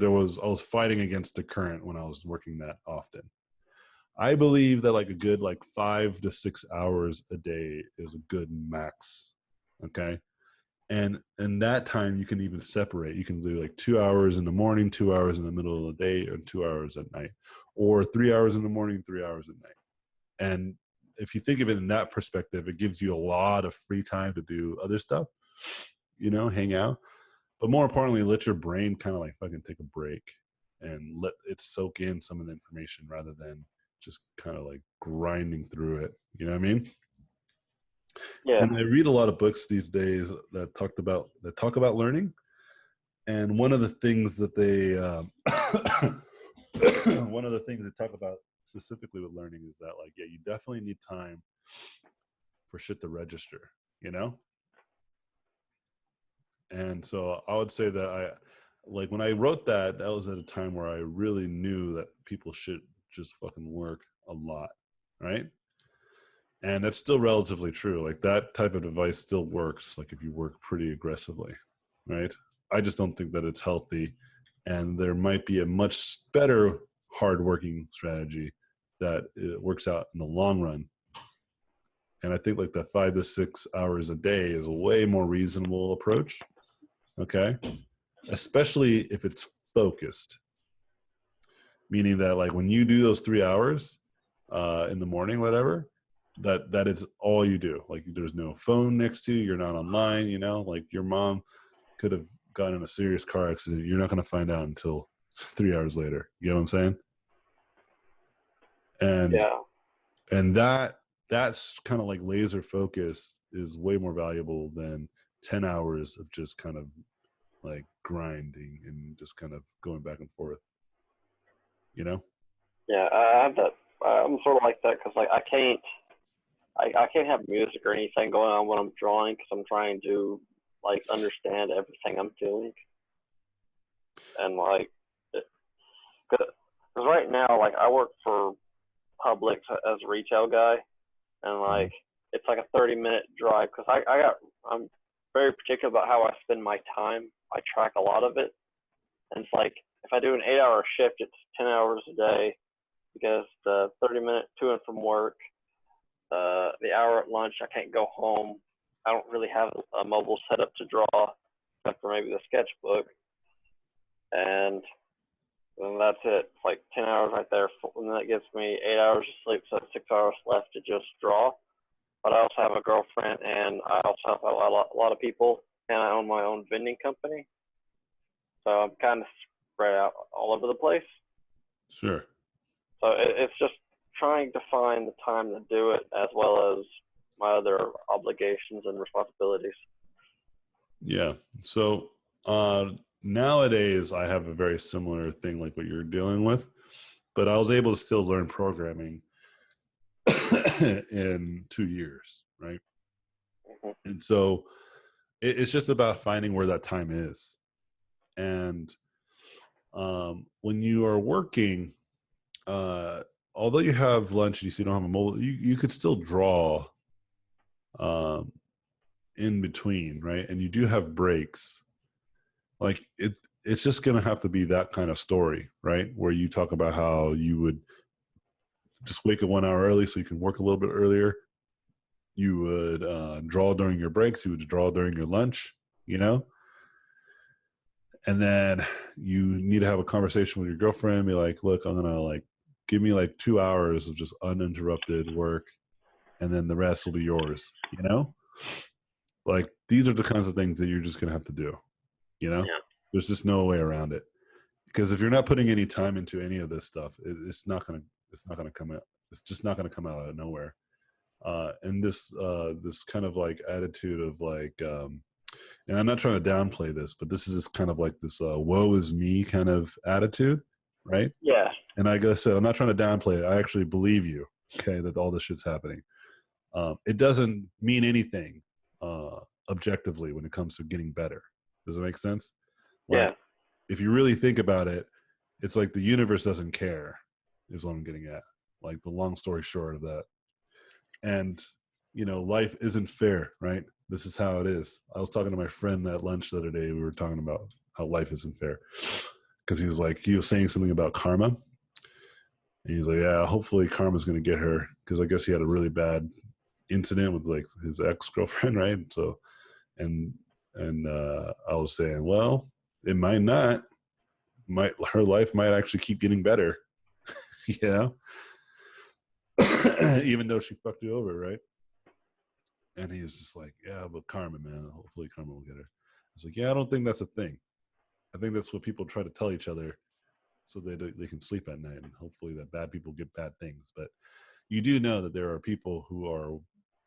was fighting against the current when I was working that often. I believe that like a good like 5 to 6 hours a day is a good max. Okay. And in that time you can even separate. You can do like 2 hours in the morning, 2 hours in the middle of the day, or 2 hours at night, or 3 hours in the morning, 3 hours at night. And if you think of it in that perspective, it gives you a lot of free time to do other stuff, you know, hang out. But more importantly, let your brain kind of like fucking take a break and let it soak in some of the information rather than just kind of like grinding through it. You know what I mean? Yeah. And I read a lot of books these days that talk about learning. And one of the things that they one of the things they talk about specifically with learning is that like, yeah, you definitely need time for shit to register, you know? And so I would say that like when I wrote that was at a time where I really knew that people should just fucking work a lot, right? And that's still relatively true. Like that type of advice still works, like if you work pretty aggressively, right? I just don't think that it's healthy. And there might be a much better hardworking strategy that it works out in the long run. And I think like that 5 to 6 hours a day is a way more reasonable approach. Okay. Especially if it's focused, meaning that like when you do those 3 hours in the morning, whatever, that is all you do. Like there's no phone next to you. You're not online, you know, like your mom could have gotten in a serious car accident. You're not going to find out until 3 hours later. You know what I'm saying? And, Yeah. and that that's kind of like laser focus is way more valuable than 10 hours of just kind of like grinding and just kind of going back and forth, you know? Yeah, I have that. I'm sort of like that because like I can't have music or anything going on when I'm drawing because I'm trying to like understand everything I'm doing. And like, because right now, like I work for Publix as a retail guy, and like it's like a 30-minute drive because I'm very particular about how I spend my time. I track a lot of it, and it's like if I do an 8-hour shift, it's 10 hours a day because the 30-minute to and from work, the hour at lunch, I can't go home. I don't really have a mobile setup to draw, except for maybe the sketchbook, and then that's it. It's like 10 hours right there, and that gives me 8 hours of sleep, so 6 hours left to just draw. But I also have a girlfriend, and I also have a lot of people, and I own my own vending company. So I'm kind of spread out all over the place. Sure. So it's just trying to find the time to do it as well as my other obligations and responsibilities. Yeah. So nowadays I have a very similar thing like what you're dealing with, but I was able to still learn programming in 2 years, right? Mm-hmm. And so it's just about finding where that time is. And when you are working, although you have lunch and you don't have a mobile, you could still draw in between, right? And you do have breaks. Like it's just going to have to be that kind of story, right? Where you talk about how you would just wake up 1 hour early so you can work a little bit earlier. You would draw during your breaks. You would draw during your lunch, you know? And then you need to have a conversation with your girlfriend. Be like, look, I'm going to like, give me like 2 hours of just uninterrupted work. And then the rest will be yours, you know? Like these are the kinds of things that you're just going to have to do, you know? Yeah. There's just no way around it. Because if you're not putting any time into any of this stuff, it's not going to come out. It's just not going to come out of nowhere. And this kind of like attitude of like, and I'm not trying to downplay this, but this is just kind of like this woe is me kind of attitude, right? Yeah. And like I said, I'm not trying to downplay it. I actually believe you, okay, that all this shit's happening. It doesn't mean anything objectively when it comes to getting better. Does it make sense? Like, Yeah. if you really think about it, it's like the universe doesn't care, is what I'm getting at. Like the long story short of that. And, you know, life isn't fair, right? This is how it is. I was talking to my friend at lunch the other day. We were talking about how life isn't fair. Because he was saying something about karma. And he's like, yeah, hopefully karma's going to get her. Because I guess he had a really bad incident with like his ex-girlfriend, right? So, and I was saying, well, it might not. Her life might actually keep getting better, you know? Even though she fucked you over, right? And he was just like, yeah, but karma, man. Hopefully karma will get her. I was like, yeah, I don't think that's a thing. I think that's what people try to tell each other so they can sleep at night, and hopefully that bad people get bad things. But you do know that there are people who are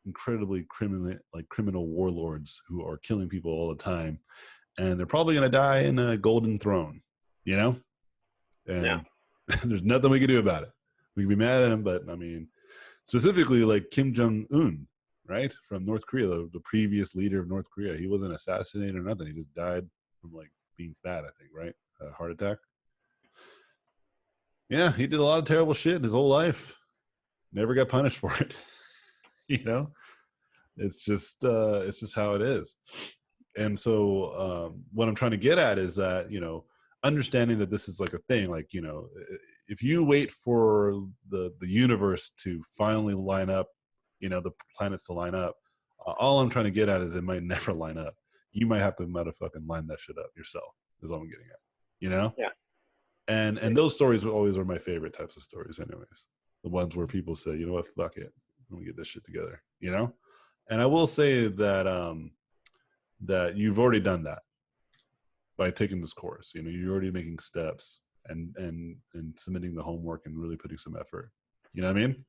incredibly criminal warlords who are killing people all the time, and they're probably going to die in a golden throne, you know? And there's nothing we can do about it. We can be mad at him, but I mean, specifically like Kim Jong-un, right? From North Korea, the previous leader of North Korea. He wasn't assassinated or nothing. He just died from like being fat, I think, right? A heart attack. Yeah, he did a lot of terrible shit in his whole life. Never got punished for it. You know? It's just how it is. And so what I'm trying to get at is that, you know, understanding that this is like a thing, like, you know, if you wait for the universe to finally line up, you know, the planets to line up, all I'm trying to get at is it might never line up. You might have to motherfucking line that shit up yourself, is all I'm getting at, you know? Yeah. And those stories always are my favorite types of stories anyways. The ones where people say, you know what, fuck it, let me get this shit together, you know? And I will say that that you've already done that by taking this course. You know, you're already making steps and submitting the homework and really putting some effort. You know what I mean?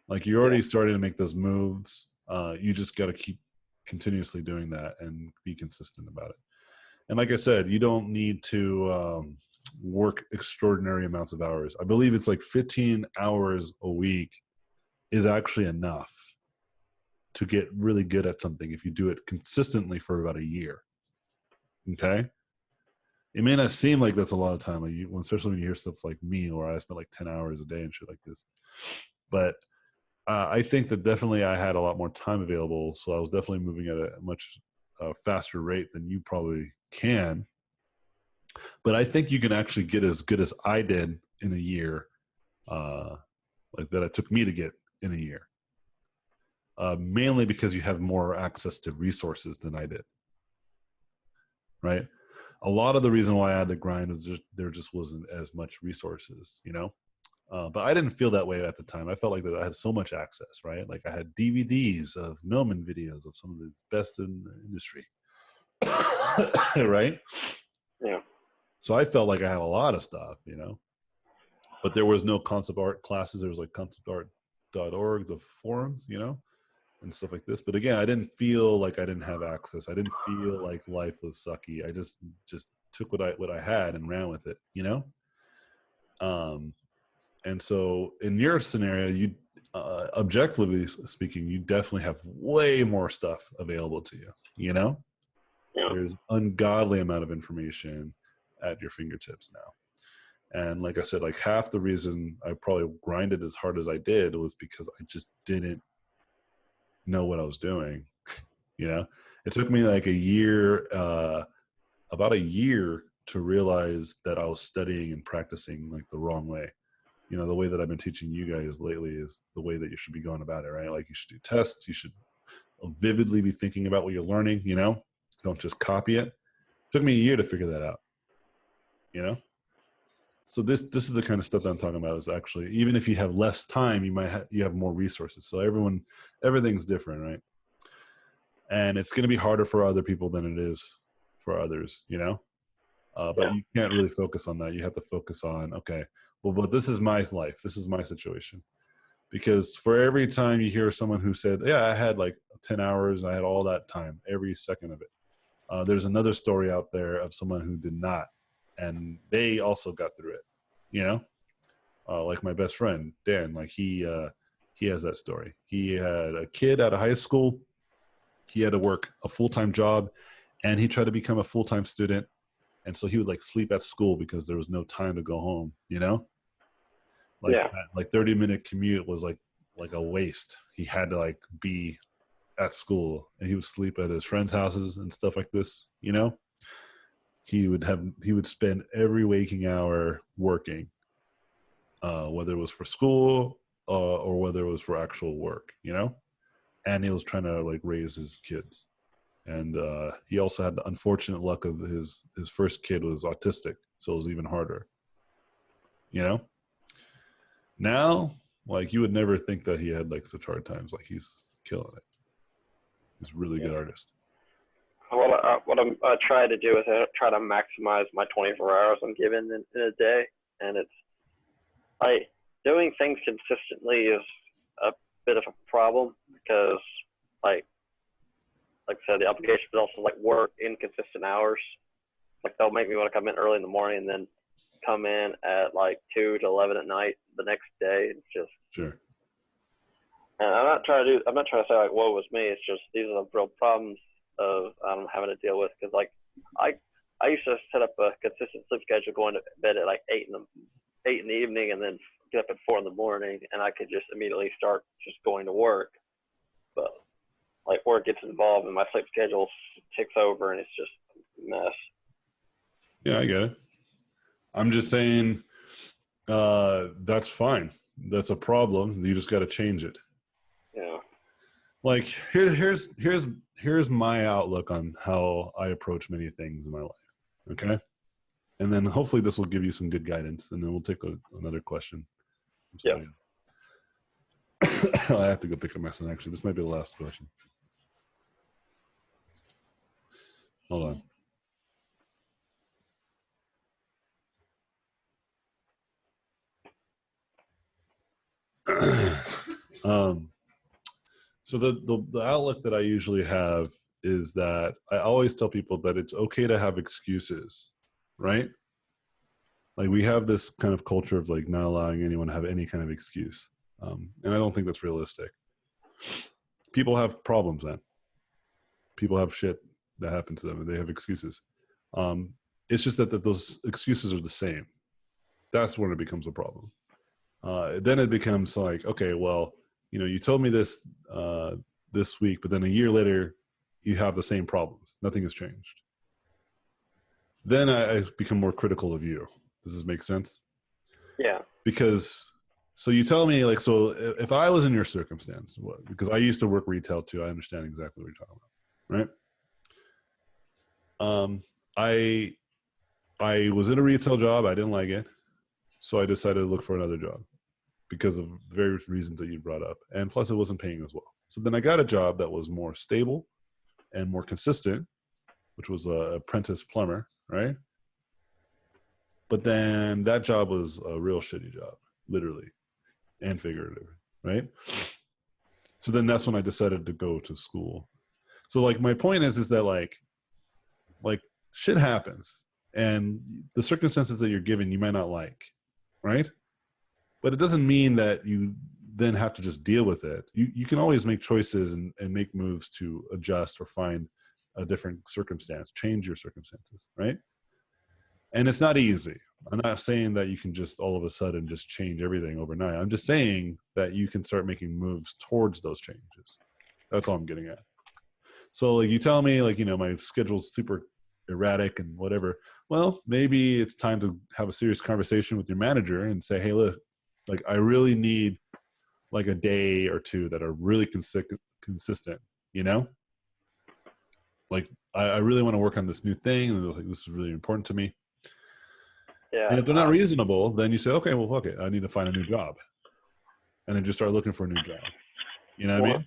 Like you're already starting to make those moves. You just got to keep continuously doing that and be consistent about it. And like I said, you don't need to work extraordinary amounts of hours. I believe it's like 15 hours a week is actually enough to get really good at something if you do it consistently for about a year. Okay? It may not seem like that's a lot of time, like especially when you hear stuff like me, where I spend like 10 hours a day and shit like this. But I think that definitely I had a lot more time available, so I was definitely moving at a much faster rate than you probably can. But I think you can actually get as good as I did in a year, like that it took me to get in a year. Mainly because you have more access to resources than I did, right? A lot of the reason why I had to grind was just there just wasn't as much resources, you know? But I didn't feel that way at the time. I felt like that I had so much access, right? Like I had DVDs of Gnomon videos of some of the best in the industry, right? Yeah. So I felt like I had a lot of stuff, you know? But there was no concept art classes. There was like conceptart.org, the forums, you know? And stuff like this. But again, I didn't feel like I didn't have access. I didn't feel like life was sucky. I just took what I had and ran with it, you know? And so in your scenario, you objectively speaking, you definitely have way more stuff available to you, you know? Yeah. There's ungodly amount of information at your fingertips now. And like I said, like half the reason I probably grinded as hard as I did was because I just didn't know what I was doing. You know, it took me like a year, about a year to realize that I was studying and practicing like the wrong way. You know, the way that I've been teaching you guys lately is the way that you should be going about it, right? Like you should do tests. You should vividly be thinking about what you're learning, you know, don't just copy it. It took me a year to figure that out, you know? So this is the kind of stuff that I'm talking about is actually, even if you have less time, you have more resources. So everything's different, right? And it's going to be harder for other people than it is for others, you know? But you can't really focus on that. You have to focus on, okay, well, but this is my life. This is my situation. Because for every time you hear someone who said, yeah, I had like 10 hours, I had all that time, every second of it. There's another story out there of someone who did not. And they also got through it, you know? Like my best friend, Dan, like he has that story. He had a kid out of high school. He had to work a full-time job and he tried to become a full-time student. And so he would like sleep at school because there was no time to go home, you know? Like 30-minute commute was like a waste. He had to like be at school and he would sleep at his friends' houses and stuff like this, you know? He would spend every waking hour working, whether it was for school or whether it was for actual work, you know? And he was trying to like raise his kids. And he also had the unfortunate luck of his first kid was autistic, so it was even harder, you know? Now, like you would never think that he had like such hard times. Like he's killing it. He's a really good artist. What I try to do is I try to maximize my 24 hours I'm given in a day, and it's like doing things consistently is a bit of a problem because like I said, the obligation is also like work inconsistent hours. Like they'll make me want to come in early in the morning and then come in at like 2 to 11 at night the next day. It's just sure. And I'm not trying to say like woe was me. It's just these are the real problems of having to deal with because like I used to set up a consistent sleep schedule, going to bed at like 8 in the evening and then get up at 4 in the morning, and I could just immediately start just going to work. But like work gets involved and my sleep schedule takes over and it's just a mess. Yeah, I get it. I'm just saying that's fine. That's a problem. You just got to change it. Yeah. Like here's my outlook on how I approach many things in my life. Okay. And then hopefully this will give you some good guidance, and then we'll take another question. I'm sorry. I have to go pick up my son. Actually, this might be the last question. Hold on. So the outlook that I usually have is that I always tell people that it's okay to have excuses, right? Like we have this kind of culture of like not allowing anyone to have any kind of excuse. And I don't think that's realistic. People have problems, man. People have shit that happens to them and they have excuses. It's just that those excuses are the same. That's when it becomes a problem. Then it becomes like, okay, well, you know, you told me this this week, but then a year later you have the same problems. Nothing has changed. Then I become more critical of you. Does this make sense? Yeah. Because, so you tell me, like, so if I was in your circumstance, what, because I used to work retail too, I understand exactly what you're talking about, right? I was in a retail job, I didn't like it, so I decided to look for another job because of various reasons that you brought up, and plus it wasn't paying as well. So then I got a job that was more stable and more consistent, which was a apprentice plumber, right? But then that job was a real shitty job, literally and figuratively, right? So then that's when I decided to go to school. So like my point is that like shit happens and the circumstances that you're given you might not like, right? But it doesn't mean that you then have to just deal with it. You can always make choices and make moves to adjust or find a different circumstance, change your circumstances, right? And it's not easy. I'm not saying that you can just all of a sudden just change everything overnight. I'm just saying that you can start making moves towards those changes. That's all I'm getting at. So like you tell me like, you know, my schedule's super erratic and whatever. Well, maybe it's time to have a serious conversation with your manager and say, hey, look, like I really need like a day or two that are really consistent, you know? Like I really want to work on this new thing and like, this is really important to me. Yeah. And if they're not reasonable, then you say, okay, well, fuck it. I need to find a new job. And then just start looking for a new job. You know what I mean?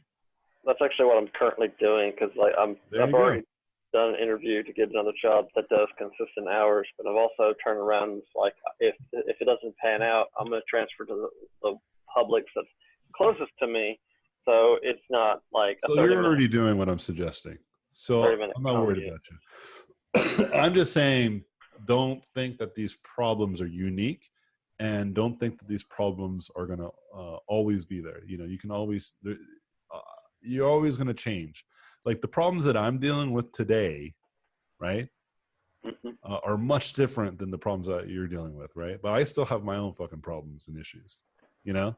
That's actually what I'm currently doing because like I've already done an interview to get another job that does consistent hours, but I've also turned around and like if it doesn't pan out, I'm going to transfer to the Publix that's closest to me. So it's not like so you're already doing what I'm suggesting. So I'm not worried about you. I'm just saying, don't think that these problems are unique and don't think that these problems are going to always be there. You know, you can always, you're always going to change. Like the problems that I'm dealing with today, right, are much different than the problems that you're dealing with, right? But I still have my own fucking problems and issues, you know?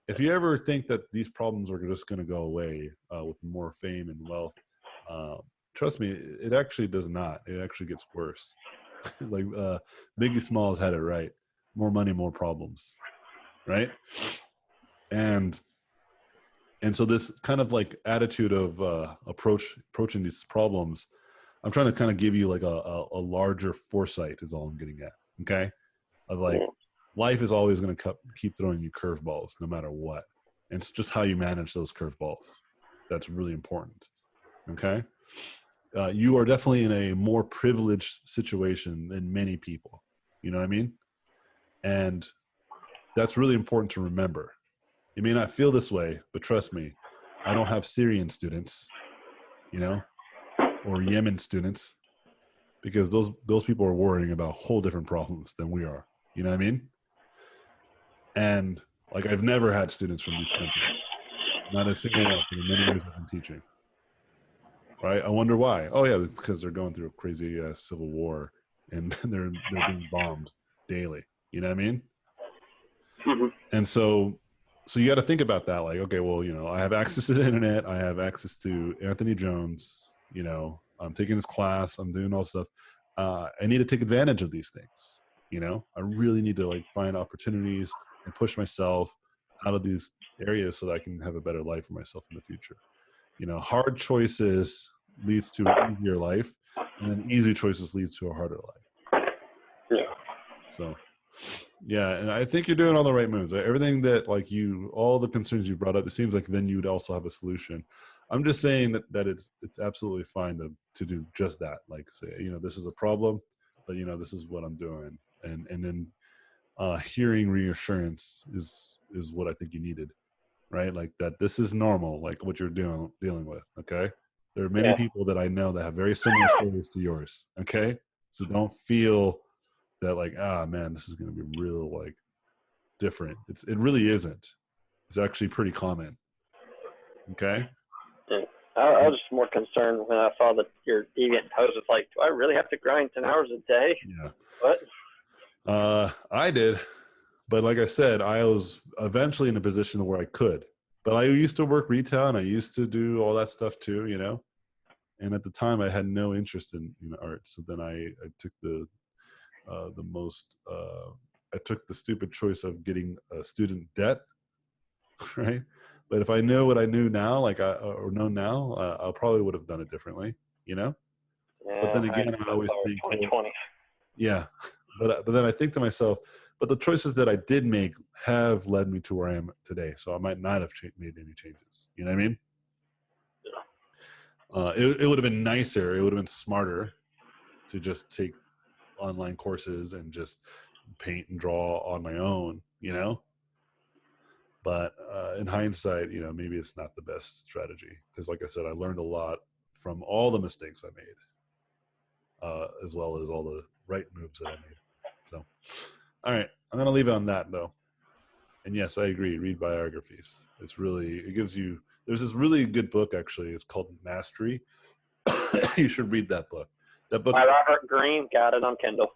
If you ever think that these problems are just going to go away with more fame and wealth, trust me, it actually does not. It actually gets worse. Like Biggie Smalls had it right. More money, more problems, right? And so this kind of like attitude of approaching these problems, I'm trying to kind of give you like a larger foresight is all I'm getting at, okay? Of like life is always going to keep throwing you curveballs no matter what. And it's just how you manage those curveballs that's really important, okay? You are definitely in a more privileged situation than many people. You know what I mean? And that's really important to remember. You may not feel this way, but trust me, I don't have Syrian students, you know, or Yemen students, because those people are worrying about whole different problems than we are. You know what I mean? And like I've never had students from these countries, not a single one for the many years I've been teaching. Right? I wonder why. Oh yeah, it's because they're going through a crazy civil war and they're being bombed daily. You know what I mean? And so you got to think about that. Like, okay, well, you know, I have access to the internet. I have access to Anthony Jones. You know, I'm taking his class. I'm doing all stuff. I need to take advantage of these things. You know, I really need to like find opportunities and push myself out of these areas so that I can have a better life for myself in the future. You know, hard choices leads to an easier life, and then easy choices leads to a harder life. Yeah. So, yeah, and I think you're doing all the right moves. Everything that like all the concerns you brought up, it seems like then you'd also have a solution. I'm just saying that it's absolutely fine to do just that. Like say, you know, this is a problem, but you know, this is what I'm doing, and then hearing reassurance is what I think you needed. right? Like that this is normal, like what you're dealing with, okay? There are many people that I know that have very similar stories to yours, okay? So don't feel that like, ah, man, this is going to be real, like, different. It really isn't. It's actually pretty common, okay? Yeah. I was just more concerned when I saw that your deviant post was like, do I really have to grind 10 hours a day? Yeah. What? I did. But like I said, I was eventually in a position where I could. But I used to work retail and I used to do all that stuff too, you know? And at the time I had no interest in art. So then I took I took the stupid choice of getting a student debt, right? But if I knew what I knew now, or know now, I probably would have done it differently, you know? Yeah, But then again, I always think, 2020. yeah. But then I think to myself, but the choices that I did make have led me to where I am today. So I might not have made any changes. You know what I mean? It would have been nicer. It would have been smarter to just take online courses and just paint and draw on my own, you know? But in hindsight, maybe it's not the best strategy. Because like I said, I learned a lot from all the mistakes I made, as well as all the right moves that I made. So, all right, I'm going to leave it on that, though. And yes, I agree. Read biographies. It gives you, there's this really good book, actually. It's called Mastery. You should read that book. That book. By Robert Greene, got it on Kindle.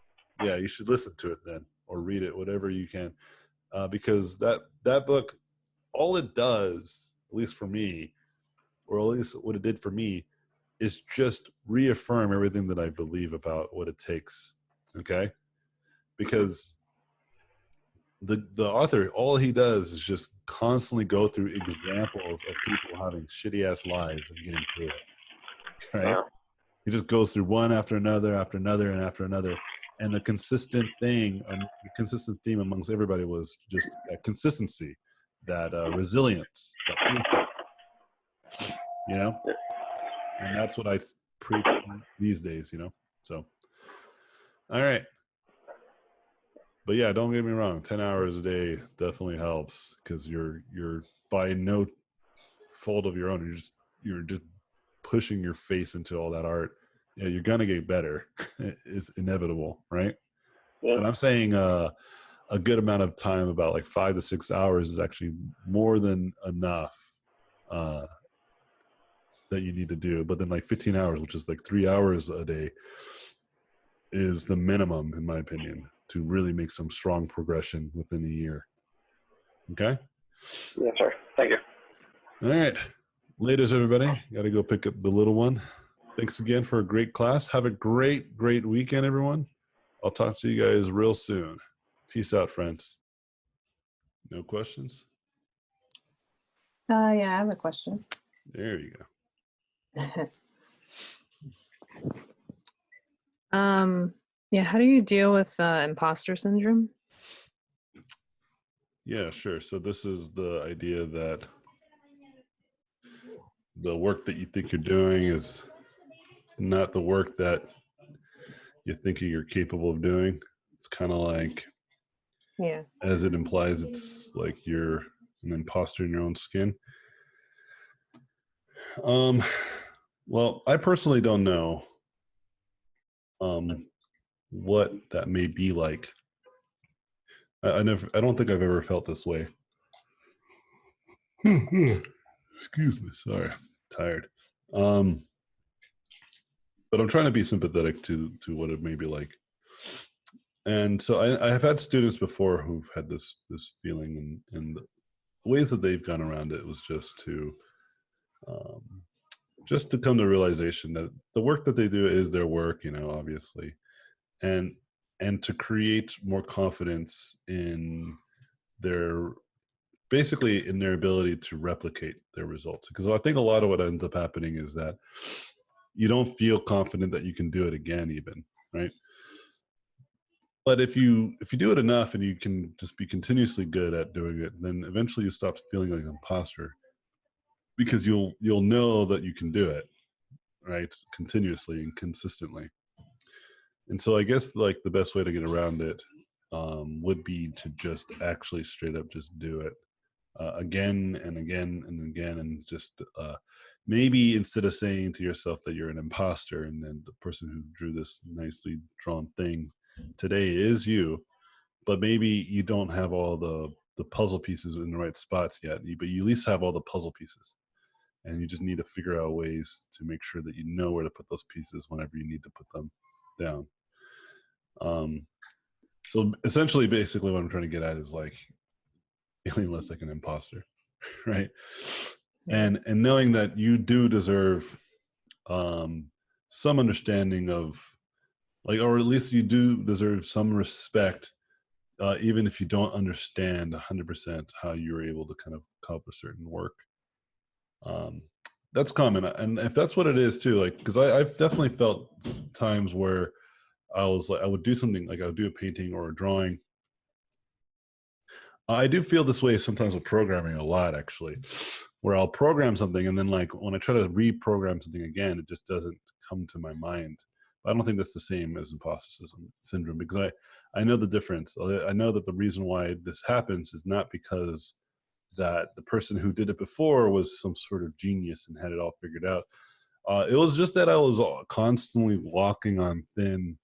Yeah, you should listen to it then, or read it, whatever you can. Because that book, all it does, at least for me, or at least what it did for me, is just reaffirm everything that I believe about what it takes. Okay? Because the author, all he does is just constantly go through examples of people having shitty ass lives and getting through it. Right? Yeah. He just goes through one after another, after another, and after another. And the consistent theme amongst everybody was just that consistency, that resilience, that and that's what I preach these days, So, all right. But yeah, don't get me wrong. 10 hours a day definitely helps because you're by no fault of your own. You're just pushing your face into all that art. Yeah, you're gonna get better. It's inevitable, right? Yeah. And I'm saying a good amount of time, about like 5 to 6 hours, is actually more than enough that you need to do. But then like 15 hours, which is like 3 hours a day, is the minimum, in my opinion, to really make some strong progression within a year. Okay? Yes, sir. Thank you. All right. Laters, everybody. Got to go pick up the little one. Thanks again for a great class. Have a great, great weekend, everyone. I'll talk to you guys real soon. Peace out, friends. No questions? Yeah, I have a question. There you go. Yeah, how do you deal with imposter syndrome? Yeah, sure. So this is the idea that the work that you think you're doing is not the work that you're thinking you're capable of doing. It's kind of like, Yeah. as it implies, it's like you're an imposter in your own skin. Well, I personally don't know what that may be like. I don't think I've ever felt this way. Excuse me, sorry, tired. But I'm trying to be sympathetic to what it may be like. And so I have had students before who've had this feeling, and the ways that they've gone around it was just to come to realization that the work that they do is their work, obviously, and to create more confidence in their ability to replicate their results. Because I think a lot of what ends up happening is that you don't feel confident that you can do it again, even, right? But if you do it enough and you can just be continuously good at doing it, then eventually you stop feeling like an imposter, because you'll know that you can do it, right? Continuously and consistently. And so I guess like the best way to get around it would be to just actually straight up just do it. again and again and again, and just maybe instead of saying to yourself that you're an imposter and then the person who drew this nicely drawn thing today is you, but maybe you don't have all the puzzle pieces in the right spots yet, but you at least have all the puzzle pieces, and you just need to figure out ways to make sure that you know where to put those pieces whenever you need to put them down. So essentially, basically what I'm trying to get at is like feeling less like an imposter, right? And knowing that you do deserve some understanding of, like, or at least you do deserve some respect, even if you don't understand 100% how you're able to kind of accomplish certain work. That's common, and if that's what it is too, like, because I've definitely felt times where I was like, I would do something, like I would do a painting or a drawing. I do feel this way sometimes with programming a lot, actually, where I'll program something and then like when I try to reprogram something again, it just doesn't come to my mind. But I don't think that's the same as imposter syndrome, because I know the difference. I know that the reason why this happens is not because that the person who did it before was some sort of genius and had it all figured out. It was just that I was constantly walking on thin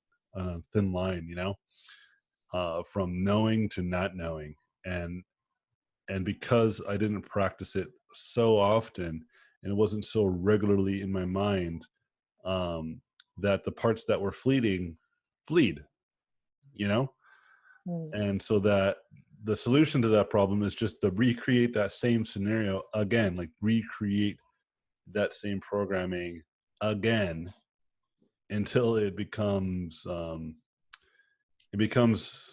line, you know, from knowing to not knowing. And because I didn't practice it so often and it wasn't so regularly in my mind, that the parts that were fleeting fleed, you know? And so that the solution to that problem is just to recreate that same scenario again, like recreate that same programming again until it becomes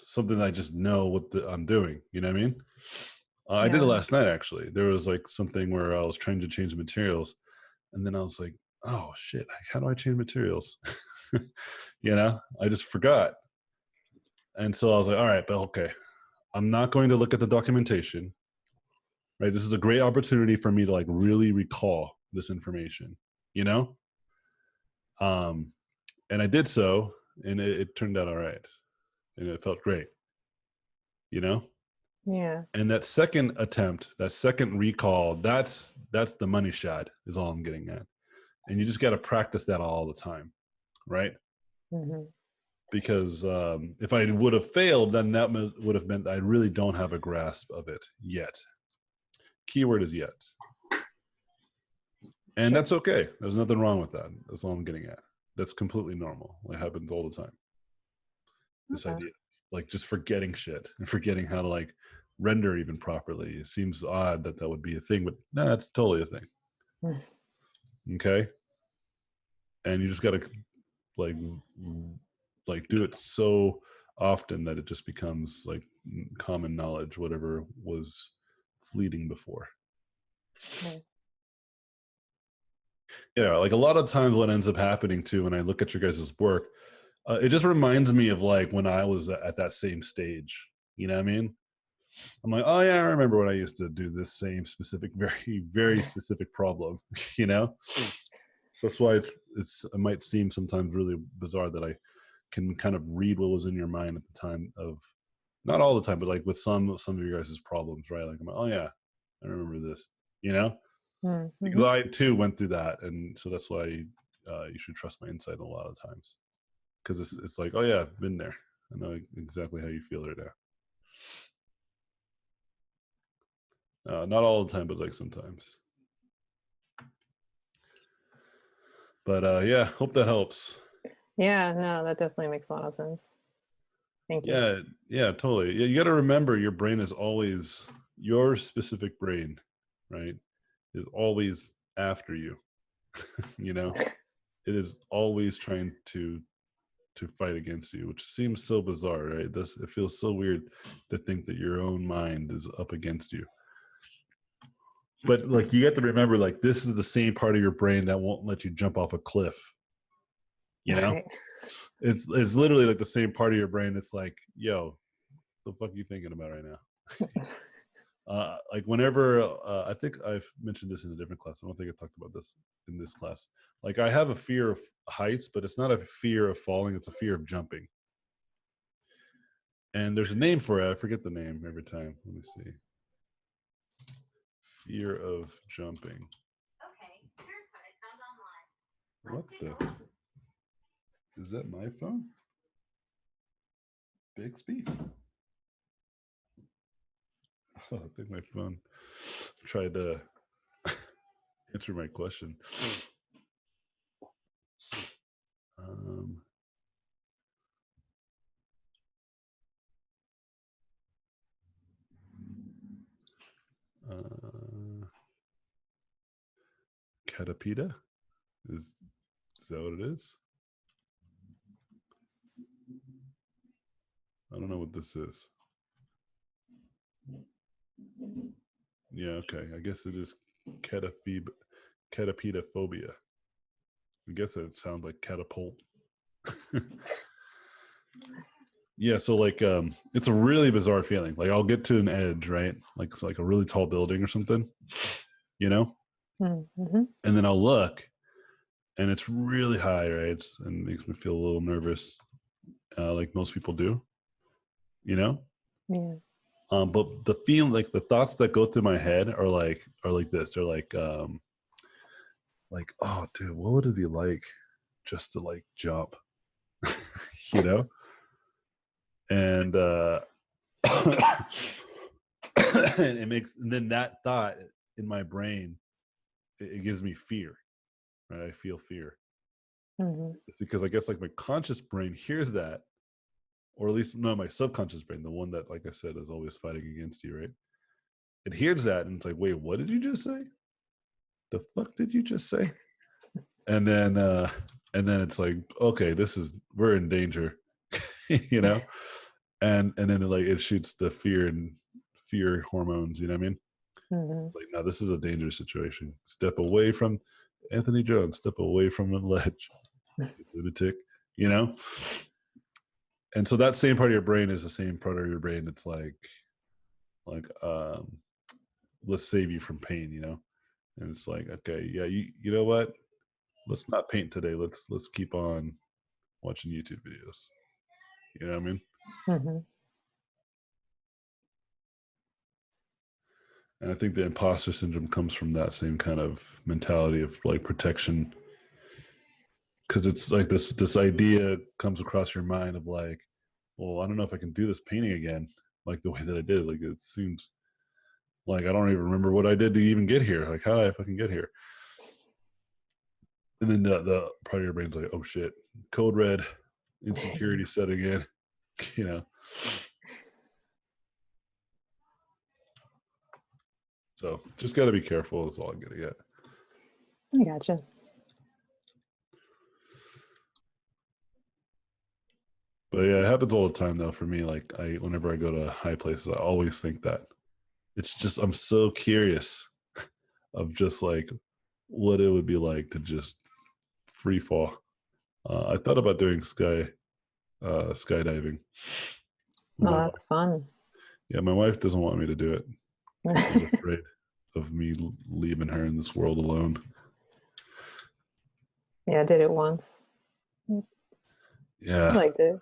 something that I just know what I'm doing. You know what I mean? I did it last night, actually. There was like something where I was trying to change the materials, and then I was like, oh shit, how do I change materials? You know, I just forgot. And so I was like, all right, but okay, I'm not going to look at the documentation, right? This is a great opportunity for me to like really recall this information, you know? And I did so, and it turned out all right. And it felt great, you know? Yeah. And that second attempt, that second recall, that's the money shot, is all I'm getting at. And you just got to practice that all the time, right? Because if I would have failed, then that would have meant I really don't have a grasp of it yet. Keyword is yet. And that's okay. There's nothing wrong with that. That's all I'm getting at. That's completely normal. It happens all the time. This idea, like just forgetting shit and forgetting how to like render even properly. It seems odd that that would be a thing, but no, it's totally a thing. Okay. And you just got to like do it so often that it just becomes like common knowledge, whatever was fleeting before. Yeah, like a lot of times what ends up happening too when I look at your guys' work, it just reminds me of like when I was at that same stage. You know what I mean? I'm like, oh yeah, I remember when I used to do this same specific, very, very specific problem, you know? So that's why it might seem sometimes really bizarre that I can kind of read what was in your mind at the time of, not all the time, but like with some of your guys' problems, right? Like I'm like, oh yeah, I remember this, you know? Because I too went through that, and so that's why you should trust my insight a lot of times, because it's like, oh yeah, I've been there. I know exactly how you feel right now. Not all the time, but like sometimes. But yeah, hope that helps. Yeah, no, that definitely makes a lot of sense. Thank you. Yeah, totally. Yeah, you got to remember your brain is always, your specific brain, right, is always after you. You know, it is always trying to fight against you, which seems so bizarre, right? It feels so weird to think that your own mind is up against you. But like, you have to remember, like, this is the same part of your brain that won't let you jump off a cliff. You know, Right. it's literally like the same part of your brain. It's like, yo, the fuck are you thinking about right now? Like whenever I think I've mentioned this in a different class. I don't think I talked about this in this class. Like, I have a fear of heights, but it's not a fear of falling. It's a fear of jumping. And there's a name for it. I forget the name every time. Let me see. fear of jumping. What the? Is that my phone? Bixby? Oh, I think my phone tried to answer my question. Catapita? Is that what it is? I don't know what this is. Yeah, okay. I guess it is catapitophobia. I guess that sounds like catapult. Yeah, so like it's a really bizarre feeling. Like I'll get to an edge, right? Like it's like a really tall building or something, you know? Mm-hmm. And then I'll look and it's really high, right? And it makes me feel a little nervous, like most people do, you know? Yeah. But the feeling, like the thoughts that go through my head are like this. They're like, oh dude, what would it be like just to like jump? You know? And and and then that thought in my brain, it gives me fear, right? I feel fear. Mm-hmm. It's because I guess like my conscious brain hears that, or at least no, my subconscious brain, the one that, like I said, is always fighting against you, right? It hears that and it's like, wait, what did you just say? The fuck did you just say? And then it's like, okay, we're in danger, you know? And then it shoots the fear hormones, you know what I mean? Mm-hmm. It's like, no, this is a dangerous situation. Step away from Anthony Jones, step away from the ledge, lunatic, you know? And so that same part of your brain is the same part of your brain that's like let's save you from pain, you know? And it's like, okay, yeah, you know what? Let's not paint today. Let's keep on watching YouTube videos. You know what I mean? Mm-hmm. And I think the imposter syndrome comes from that same kind of mentality of like protection. Because it's like this idea comes across your mind of like, well, I don't know if I can do this painting again, like the way that I did. Like it seems like I don't even remember what I did to even get here. Like how did I fucking get here? And then the part of your brain's like, oh shit, code red, insecurity setting in, you know. So just got to be careful is all I'm going to get. I gotcha. But yeah, it happens all the time though for me. Like whenever I go to high places, I always think that. It's just, I'm so curious of just like what it would be like to just free fall. I thought about doing skydiving. Oh, that's fun. Yeah, my wife doesn't want me to do it. She's afraid of me leaving her in this world alone. Yeah, I did it once. Yeah. I liked it.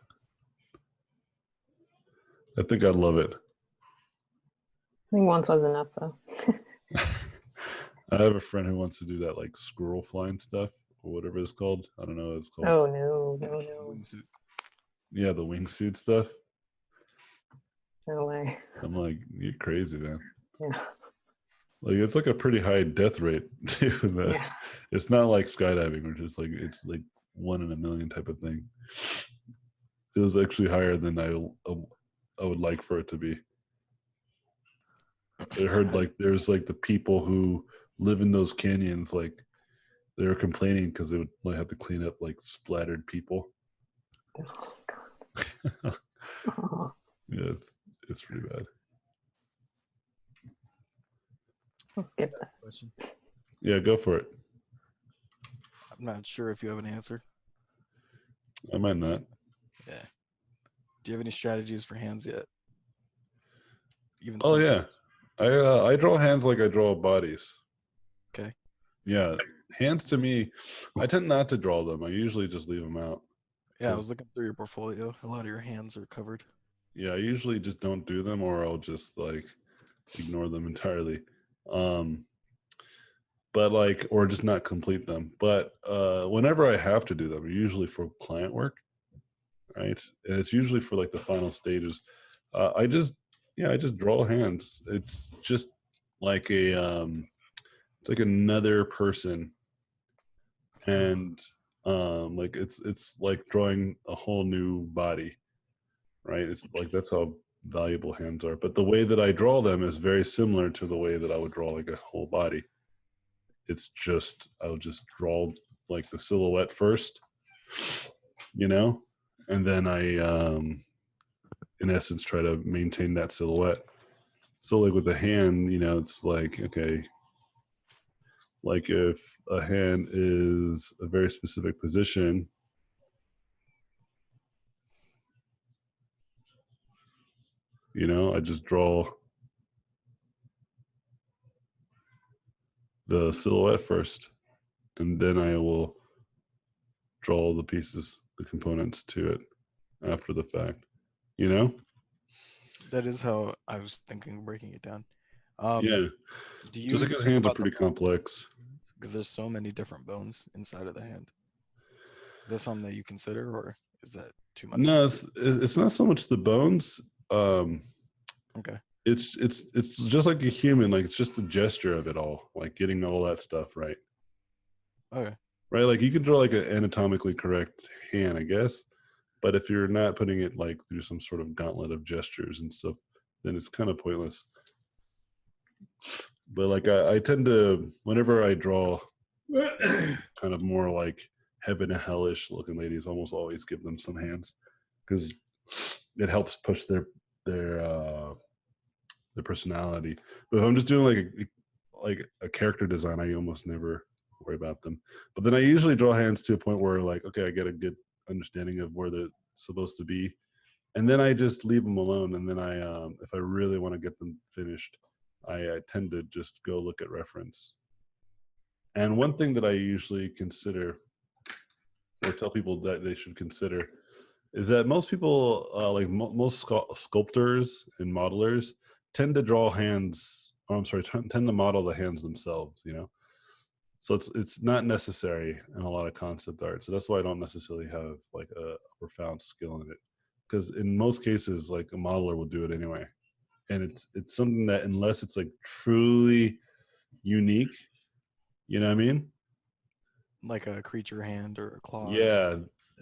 I think I'd love it. I think once was enough though. I have a friend who wants to do that like squirrel flying stuff or whatever it's called. I don't know what it's called. Oh no. Wingsuit. Yeah, the wingsuit stuff. No way. I'm like, you're crazy, man. Yeah. Like it's like a pretty high death rate too. Yeah. It's not like skydiving, which is like it's like 1 in a million type of thing. It was actually higher than I would like for it to be. I heard like there's like the people who live in those canyons, like they were complaining because they would like have to clean up like splattered people. Oh god. Oh. Yeah, it's pretty bad. I'll skip that. Question. Yeah, go for it. I'm not sure if you have an answer. I might not. Yeah. Do you have any strategies for hands yet? Even Oh simple? yeah, I draw hands like I draw bodies. Okay. Yeah, hands to me, I tend not to draw them. I usually just leave them out. Yeah, I was looking through your portfolio. A lot of your hands are covered. Yeah, I usually just don't do them, or I'll just like ignore them entirely. But like, or just not complete them. But whenever I have to do them, usually for client work, right? And it's usually for like the final stages. I just draw hands. It's just like it's like another person, and like it's like drawing a whole new body, right? It's like that's how valuable hands are. But the way that I draw them is very similar to the way that I would draw like a whole body. It's just I'll just draw like the silhouette first, you know, and then I in essence try to maintain that silhouette. So like with a hand, you know, it's like, okay, like if a hand is a very specific position, you know, I just draw the silhouette first, and then I will draw all the pieces, the components to it after the fact, you know? That is how I was thinking of breaking it down. Yeah. Do Just you like his think hands are about the pretty complex. because there's so many different bones inside of the hand? Is that something that you consider, or is that too much? No, it's not so much the bones. Okay. It's just like a human, like it's just the gesture of it all, like getting all that stuff right. Okay. Right? Like you can draw like an anatomically correct hand, I guess. But if you're not putting it like through some sort of gauntlet of gestures and stuff, then it's kind of pointless. But like I tend to, whenever I draw kind of more like heaven and hellish looking ladies, almost always give them some hands because it helps push their personality. But if I'm just doing like a character design, I almost never worry about them. But then I usually draw hands to a point where like, okay, I get a good understanding of where they're supposed to be, and then I just leave them alone. And then I, if I really want to get them finished, I tend to just go look at reference. And one thing that I usually consider, or tell people that they should consider, is that most people, like most sculptors and modelers, tend to draw hands. Or I'm sorry, tend to model the hands themselves. You know, so it's not necessary in a lot of concept art. So that's why I don't necessarily have like a profound skill in it, because in most cases, like a modeler will do it anyway, and it's something that unless it's like truly unique, you know what I mean? Like a creature hand or a claw or something, Yeah,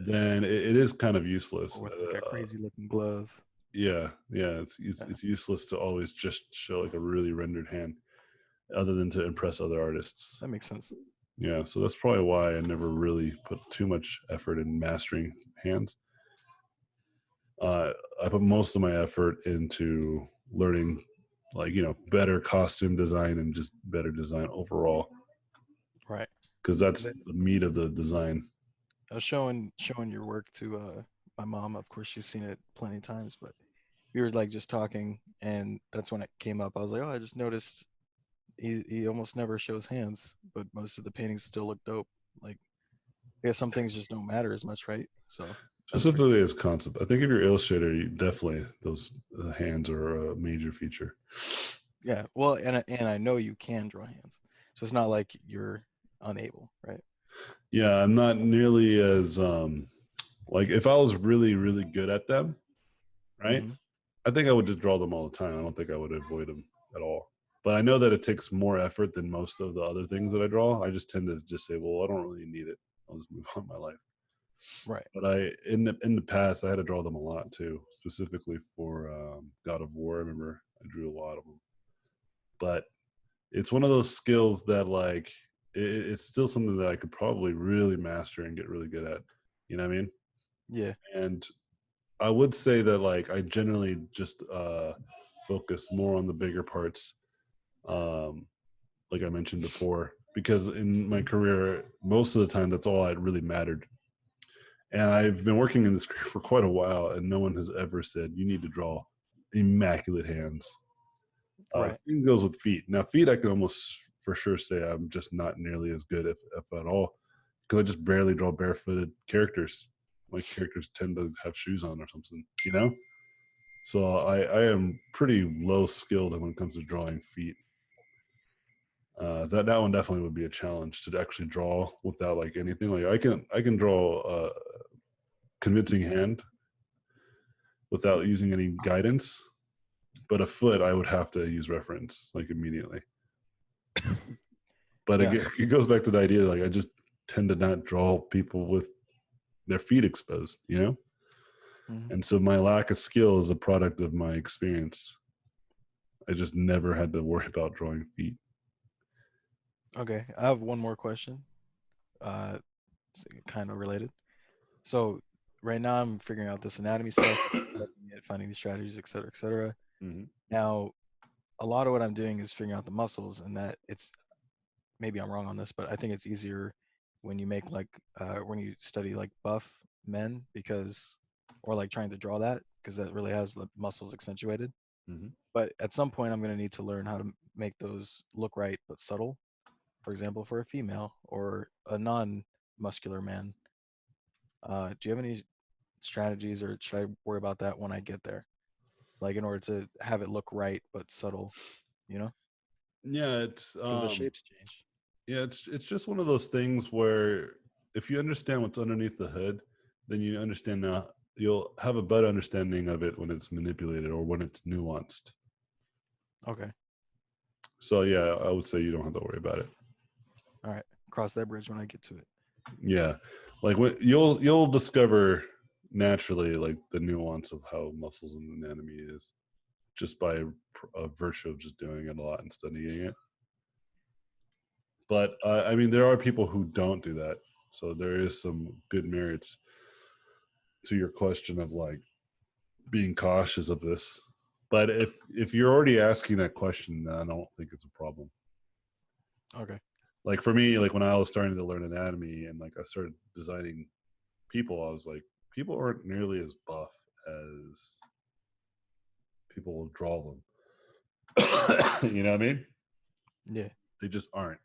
then it is kind of useless. or with like a crazy looking glove. Yeah, it's useless to always just show like a really rendered hand, other than to impress other artists. That makes sense. Yeah, so that's probably why I never really put too much effort in mastering hands. I put most of my effort into learning, like, you know, better costume design and just better design overall, Right. because that's the meat of the design. I was showing your work to my mom. Of course, she's seen it plenty of times, but we were like just talking, and that's when it came up. I was like, oh, I just noticed he almost never shows hands, but most of the paintings still look dope. Like, I guess some things just don't matter as much, right? So that's pretty Specifically as concept, I think if you're illustrator, you definitely those hands are a major feature. yeah. Well, and I know you can draw hands, so it's not like you're unable, right? Yeah, I'm not nearly as like if I was really really good at them, right? Mhm. I think I would just draw them all the time. I don't think I would avoid them at all. But I know that it takes more effort than most of the other things that I draw. I just tend to just say, well, I don't really need it. I'll just move on with my life. Right. But I in the past I had to draw them a lot too, specifically for God of War. I remember I drew a lot of them. But it's one of those skills that like it's still something that I could probably really master and get really good at. You know what I mean? Yeah. And I would say that like I generally just focus more on the bigger parts, um, like I mentioned before, because in my career, most of the time that's all that really mattered. And I've been working in this career for quite a while, and no one has ever said you need to draw immaculate hands. Right. Same goes with feet. Now, feet I can almost for sure say I'm just not nearly as good, if at all, because I just barely draw barefooted characters. My characters tend to have shoes on or something, you know. So I am pretty low skilled when it comes to drawing feet. That one definitely would be a challenge to actually draw without like anything. Like I can draw a convincing hand without using any guidance, but a foot I would have to use reference like immediately. But Yeah. again, it goes back to the idea like I just tend to not draw people with their feet exposed, you know? Mhm. And so my lack of skill is a product of my experience. I just never had to worry about drawing feet. Okay, I have one more question. It's kind of related. So right now I'm figuring out this anatomy stuff, looking at finding these strategies, et cetera, et cetera. Mhm. Now, a lot of what I'm doing is figuring out the muscles, and that it's maybe I'm wrong on this, but I think it's easier when you make like when you study like buff men because, or like trying to draw that because that really has the muscles accentuated. Mhm. But at some point, I'm going to need to learn how to make those look right but subtle. For example, for a female or a non-muscular man. Do you have any strategies, or should I worry about that when I get there? Like in order to have it look right but subtle, you know, Yeah, it's because the shapes change. yeah, it's just one of those things where if you understand what's underneath the hood, then you understand now you'll have a better understanding of it when it's manipulated or when it's nuanced. Okay, So yeah, I would say you don't have to worry about it. all right. Cross that bridge when I get to it. Yeah, like when you'll discover naturally like the nuance of how muscles and anatomy is just by a virtue of just doing it a lot and studying it. But I mean, there are people who don't do that, so there is some good merits to your question of like being cautious of this. But if you're already asking that question, then I don't think it's a problem. Okay. Like for me, like when I was starting to learn anatomy and like I started designing people, I was like, people aren't nearly as buff as people will draw them. You know what I mean? Yeah. They just aren't.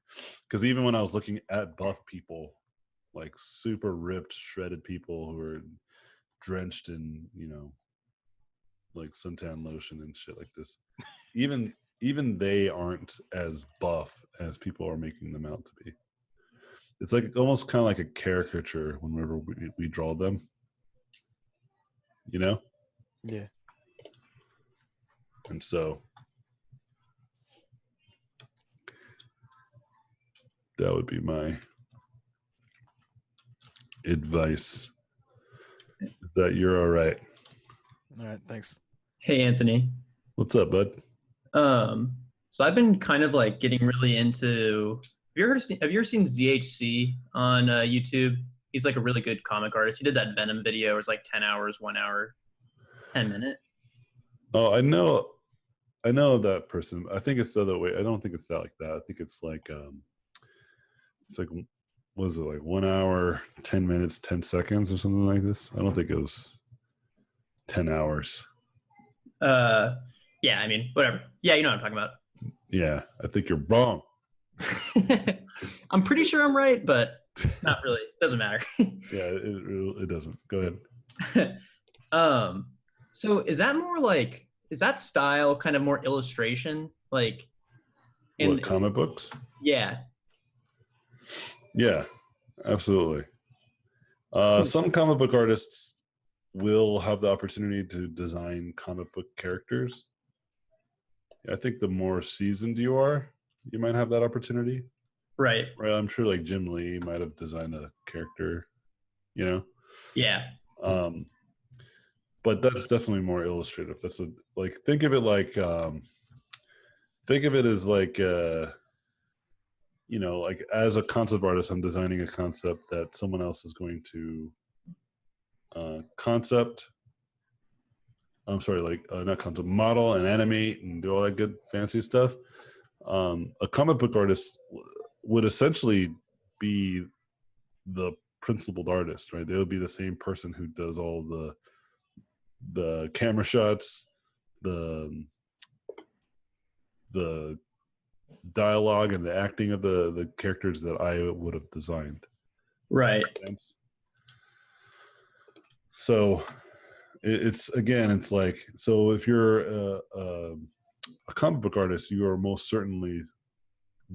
Because even when I was looking at buff people, like super ripped, shredded people who are drenched in, you know, like suntan lotion and shit like this, even they aren't as buff as people are making them out to be. It's like almost kind of like a caricature whenever we draw them, you know? Yeah. And so that would be my advice. That you're all right. All right. Thanks. Hey, Anthony. What's up, bud? So I've been kind of like getting really into. Have you ever seen ZHC on YouTube? He's like a really good comic artist. He did that Venom video. It was like 10 hours, 1 hour, 10 minute. Oh, I know that person. I think it's the other way. I don't think it's that like that. I think it's like what is it, like 1 hour, 10 minutes, 10 seconds or something like this? I don't think it was 10 hours. Yeah, I mean, whatever. Yeah, you know what I'm talking about. Yeah, I think you're wrong. I'm pretty sure I'm right, but it's not really. It doesn't matter. Yeah, it doesn't. Go ahead. So is that style kind of more illustration? Like What, comic books? Yeah. Yeah, absolutely. Some comic book artists will have the opportunity to design comic book characters. I think the more seasoned you are, you might have that opportunity. Right. Right. I'm sure like Jim Lee might have designed a character, you know? Yeah. But that's definitely more illustrative. That's like think of it as like you know, like as a concept artist, I'm designing a concept that someone else is going to model and animate and do all that good fancy stuff. A comic book artist would essentially be the principled artist, right? They would be the same person who does all the camera shots, the dialogue and the acting of the characters that I would have designed. Right. So it's like, so if you're a comic book artist, you are most certainly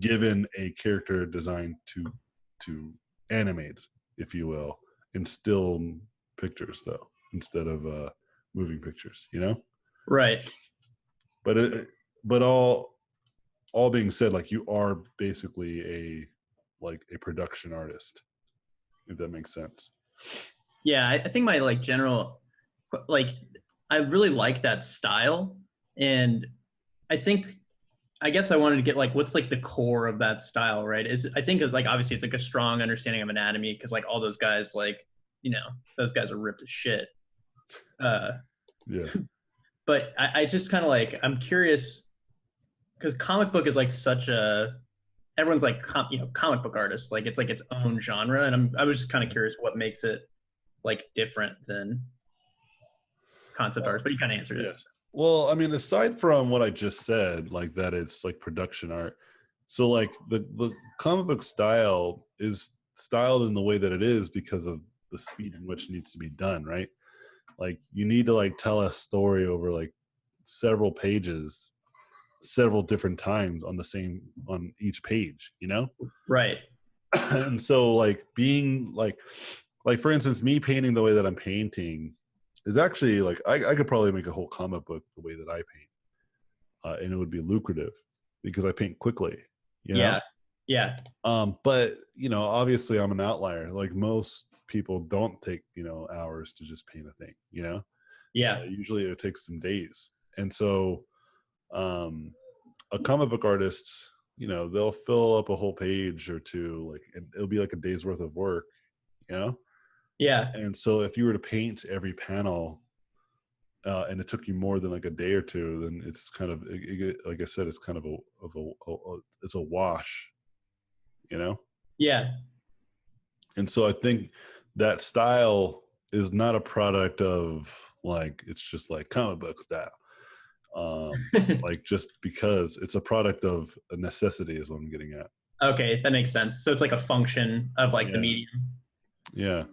given a character designed to animate, if you will, in still pictures though, instead of moving pictures, you know? Right. But all being said, like, you are basically a production artist, if that makes sense. Yeah, I think my like general, like, I really like that style, and I guess I wanted to get like what's like the core of that style, right? I think like obviously it's like a strong understanding of anatomy because like all those guys, like, you know, those guys are ripped as shit. Yeah. But I just kind of like, I'm curious because comic book is like such a, everyone's like comic book artists, like it's like its own genre, and I was just kind of curious what makes it like different than concept artists, but you kind of answered it. Yeah. Well, I mean, aside from what I just said, like that it's like production art. So like the comic book style is styled in the way that it is because of the speed in which it needs to be done, right? Like you need to like tell a story over like several pages, several different times on each page, you know? Right. And so like being like for instance, me painting the way that I'm painting is actually like I could probably make a whole comic book the way that I paint, and it would be lucrative because I paint quickly, you know? Yeah. But you know, obviously I'm an outlier. Like most people don't take, you know, hours to just paint a thing, you know? Yeah. Usually it takes some days. And so a comic book artist, you know, they'll fill up a whole page or two, like, and it'll be like a day's worth of work, you know? Yeah. And so if you were to paint every panel, and it took you more than like a day or two, then it's kind of like I said, it's kind of it's a wash, you know? Yeah. And so I think that style is not a product of like, it's just like comic book style. Like just because it's a product of a necessity is what I'm getting at. Okay, that makes sense. So it's like a function of like the medium. Yeah.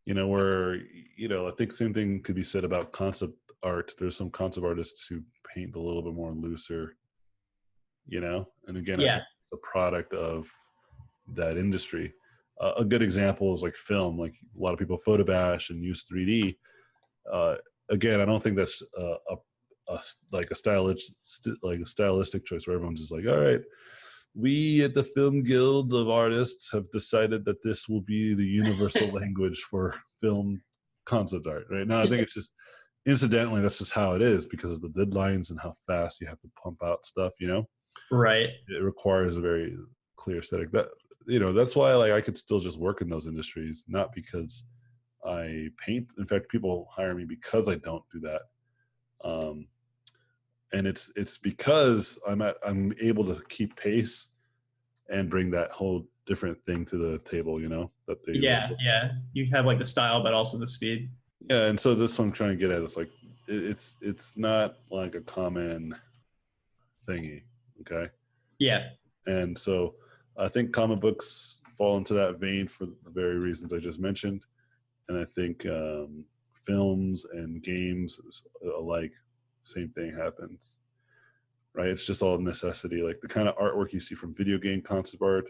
You know, where, you know, I think same thing could be said about concept art. There's some concept artists who paint a little bit more looser, you know? And again, I think it's a product of that industry. A good example is like film. Like a lot of people photo bash and use 3D. Again, I don't think that's like a stylistic choice where everyone's just like, all right, we at the Film Guild of Artists have decided that this will be the universal language for film concept art. Right now, I think it's just incidentally that's just how it is because of the deadlines and how fast you have to pump out stuff. You know, right? It requires a very clear aesthetic. That, you know, that's why like I could still just work in those industries, not because I paint. In fact, people hire me because I don't do that. And it's because I'm able to keep pace and bring that whole different thing to the table, you know, that they yeah you have like the style but also the speed. Yeah, and so this is what I'm trying to get at. It's like it's not like a common thingy, okay? Yeah. And so I think comic books fall into that vein for the very reasons I just mentioned, and I think films and games alike, same thing happens, right? It's just all necessity. Like the kind of artwork you see from video game concept art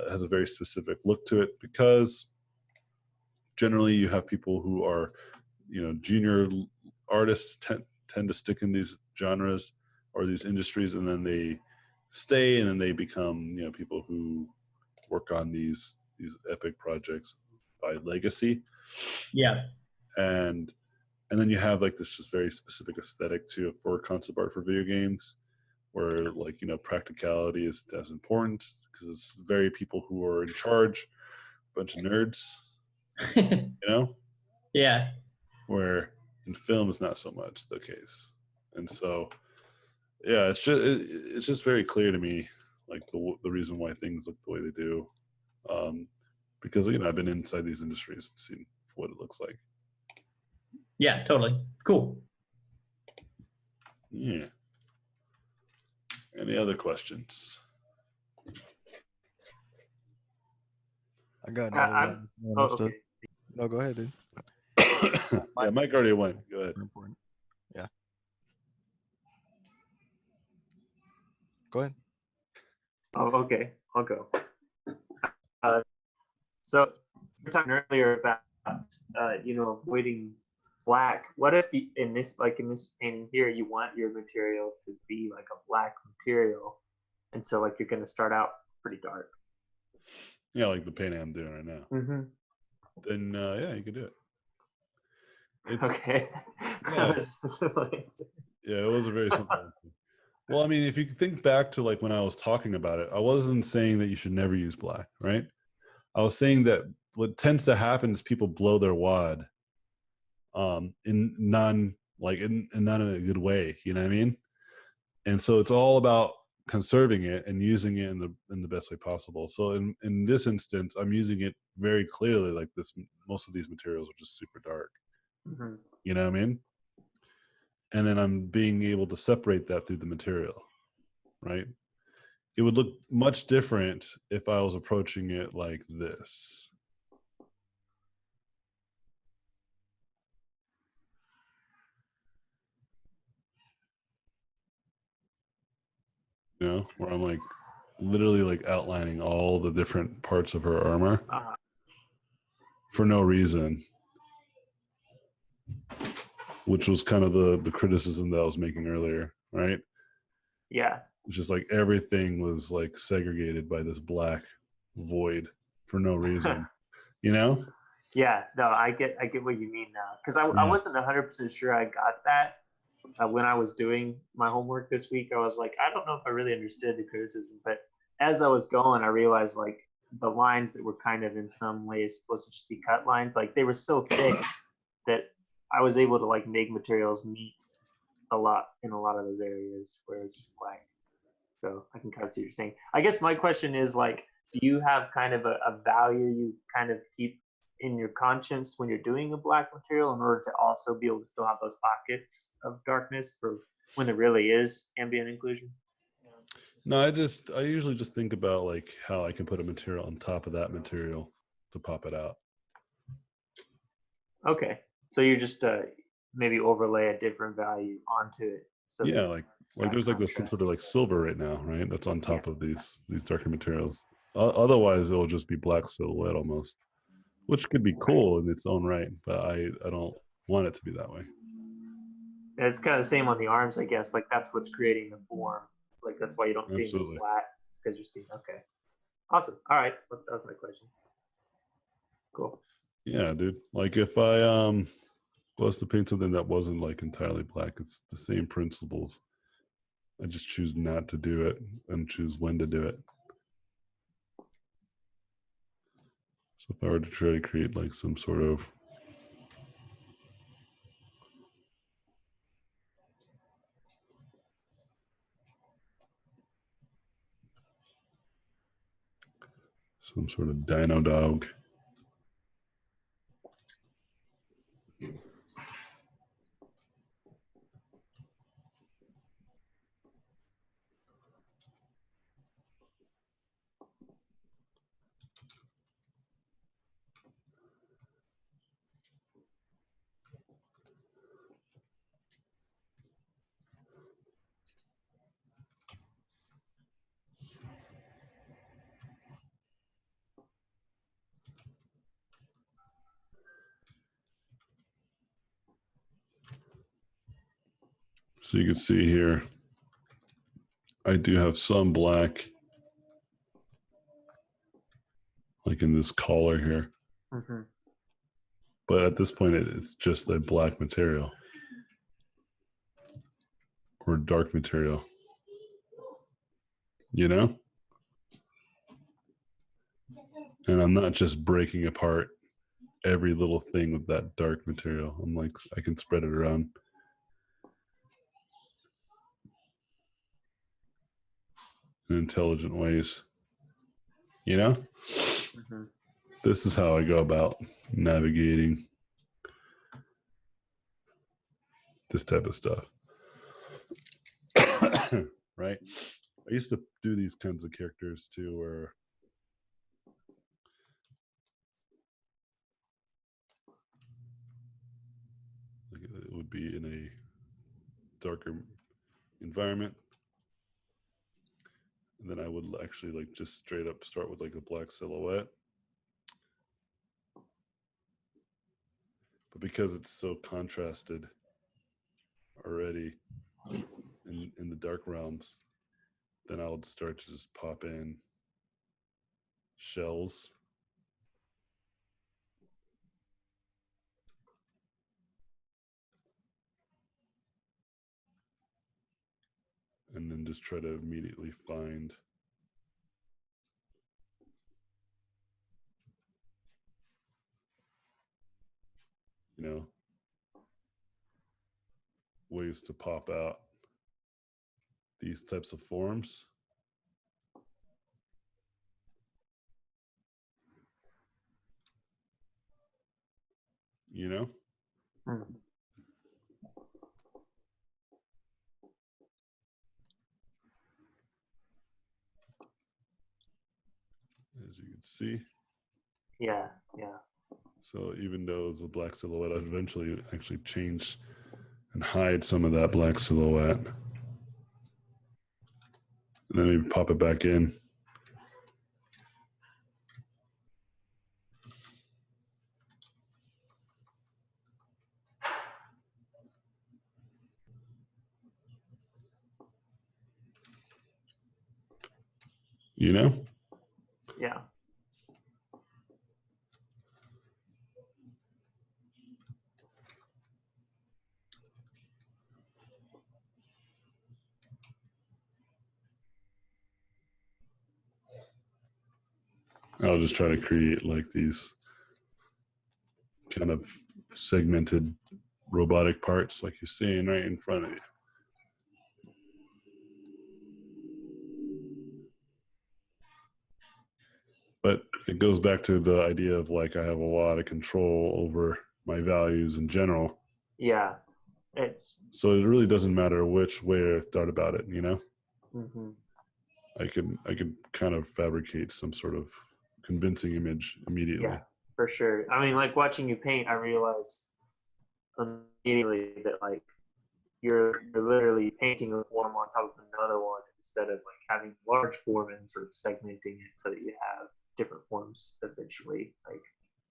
has a very specific look to it because generally you have people who are, you know, junior artists tend to stick in these genres or these industries, and then they stay and then they become, you know, people who work on these epic projects by legacy. Yeah. And then you have like this just very specific aesthetic too for concept art for video games, where like, you know, practicality is as important because it's very people who are in charge, bunch of nerds, you know? Yeah. Where in film is not so much the case. And so, yeah, it's just very clear to me, like the reason why things look the way they do, because, you know, I've been inside these industries and seen what it looks like. Yeah, totally. Cool. Yeah. Any other questions? I got I'm- no. okay. No, go ahead, dude. Yeah, Mike already went. Go ahead. Important. Yeah. Go ahead. Oh, okay, I'll go. So we were talking earlier about avoiding black. What if in here you want your material to be like a black material, and so like you're going to start out pretty dark. Yeah, like the painting I'm doing right now. Mm-hmm. Then yeah, you can do it. It's, Okay. Yeah. Yeah, it was a very simple answer. Well, I mean, if you think back to like when I was talking about it, I wasn't saying that you should never use black, right? I was saying that what tends to happen is people blow their wad in not in a good way, you know what I mean? And so it's all about conserving it and using it in the best way possible. So in this instance, I'm using it very clearly like this. Most of these materials are just super dark. Mm-hmm. You know what I mean? And then I'm being able to separate that through the material, right? It would look much different if I was approaching it like this. You know, where I'm like literally like outlining all the different parts of her armor for no reason, which was kind of the criticism that I was making earlier, right? Yeah. Which is like everything was like segregated by this black void for no reason, you know? Yeah, no, I get what you mean now, because I wasn't 100% sure I got that when I was doing my homework this week. I was like, I don't know if I really understood the criticism, but as I was going, I realized like the lines that were kind of in some ways supposed to just be cut lines, like they were so thick that I was able to like make materials meet a lot in a lot of those areas where it's just black. So I can kind of see what you're saying. I guess my question is like, do you have kind of a value you kind of keep in your conscience when you're doing a black material in order to also be able to still have those pockets of darkness for when there really is ambient inclusion? No, I usually just think about like how I can put a material on top of that material to pop it out. Okay, so you just maybe overlay a different value onto it. So yeah, like there's like this some sort of like silver right now, right? That's on top of these darker materials. Otherwise, it will just be black silhouette almost, which could be cool in its own right, but I don't want it to be that way. It's kind of the same on the arms, I guess. Like that's what's creating the form. Like that's why you don't see them flat. It's because you're seeing. Okay, awesome. All right, that was my question. Cool. Yeah, dude. Like if I was to paint something that wasn't like entirely black, it's the same principles. I just choose not to do it and choose when to do it. So if I were to try to create like some sort of dino dog. So you can see here, I do have some black, like in this collar here. Mm-hmm. But at this point, it's just a black material or dark material, you know? And I'm not just breaking apart every little thing with that dark material. I'm like, I can spread it around. In intelligent ways, you know? Mm-hmm. This is how I go about navigating this type of stuff. Right? I used to do these kinds of characters too, where like it would be in a darker environment, And then I would actually like just straight up start with like a black silhouette. But because it's so contrasted already in the dark realms, then I would start to just pop in shells. And then just try to immediately find ways to pop out these types of forms. As you can see. Yeah. So even though it's a black silhouette, I'd eventually actually change and hide some of that black silhouette. And then maybe pop it back in. Yeah. I'll just try to create like these kind of segmented robotic parts like you're seeing right in front of you. But it goes back to the idea of like I have a lot of control over my values in general. Yeah. So it really doesn't matter which way I thought about it, Mm-hmm. I can kind of fabricate some sort of convincing image immediately. Yeah, for sure. I mean, like watching you paint, I realized immediately that like you're literally painting a form on top of another one instead of like having large form and sort of segmenting it so that you have different forms eventually. Like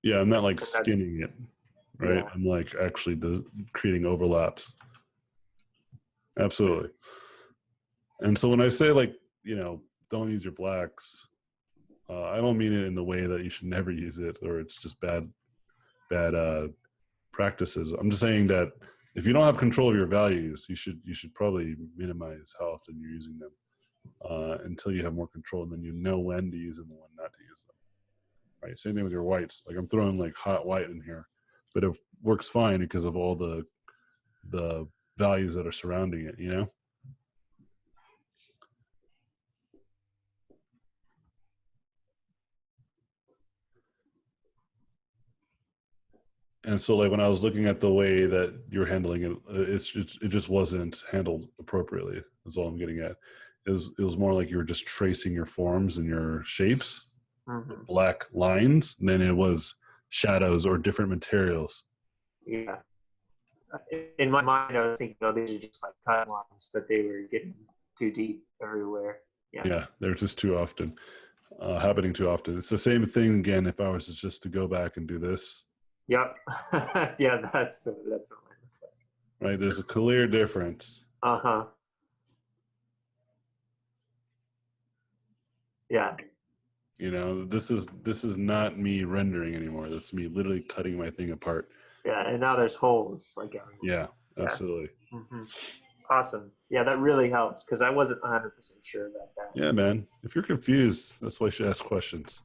yeah, I'm not like skinning it, right? Yeah. I'm like actually creating overlaps. Absolutely. And so when I say like, don't use your blacks, I don't mean it in the way that you should never use it or it's just bad practices. I'm just saying that if you don't have control of your values, you should probably minimize how often you're using them until you have more control, and then you know when to use them and when not to use them. Right. Same thing with your whites. Like I'm throwing like hot white in here, but it works fine because of all the values that are surrounding it. And so like when I was looking at the way that you're handling it, it just wasn't handled appropriately. That's all I'm getting at. It was more like you were just tracing your forms and your shapes, black lines, than it was shadows or different materials. Yeah. In my mind, I was thinking, oh, these are just like cut lines, but they were getting too deep everywhere. Yeah, they're just too often happening too often. It's the same thing again. If I was just to go back and do this. Yep. Yeah, that's what I right. There's a clear difference. Yeah. This is not me rendering anymore. That's me literally cutting my thing apart. Yeah, and now there's holes like everywhere. Yeah, absolutely. Mm-hmm. Awesome. Yeah, that really helps because I wasn't 100% sure about that. Yeah, man. If you're confused, that's why you should ask questions.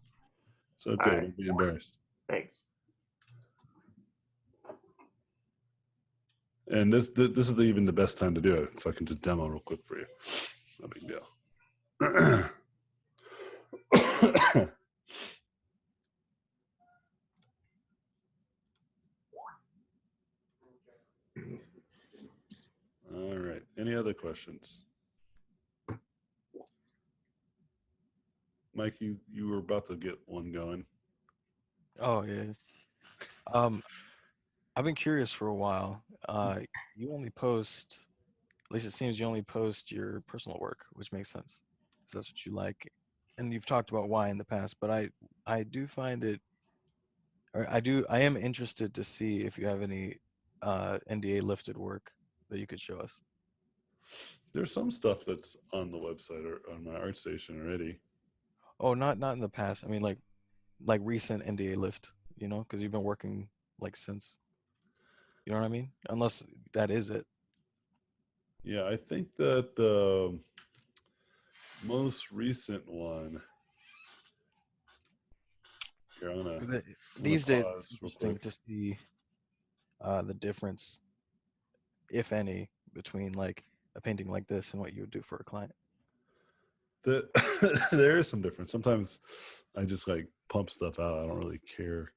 It's okay. Right. Don't be embarrassed. Thanks. And this is even the best time to do it, so I can just demo real quick for you. No big deal. All right. Any other questions? Mike, you were about to get one going. Oh yeah. I've been curious for a while. You only post, at least it seems you only post your personal work, which makes sense. So that's what you like, and you've talked about why in the past. But I do find it, or I am interested to see if you have any NDA lifted work that you could show us. There's some stuff that's on the website or on my ArtStation already. Oh, not in the past. I mean, like recent NDA lift. You know, because you've been working like since. You know what I mean? Unless that is it. Yeah, I think that the most recent one. Here, I'm gonna These days, it's pause real interesting quick. to see the difference, if any, between like a painting like this and what you would do for a client. There is some difference. Sometimes I just like pump stuff out. I don't really care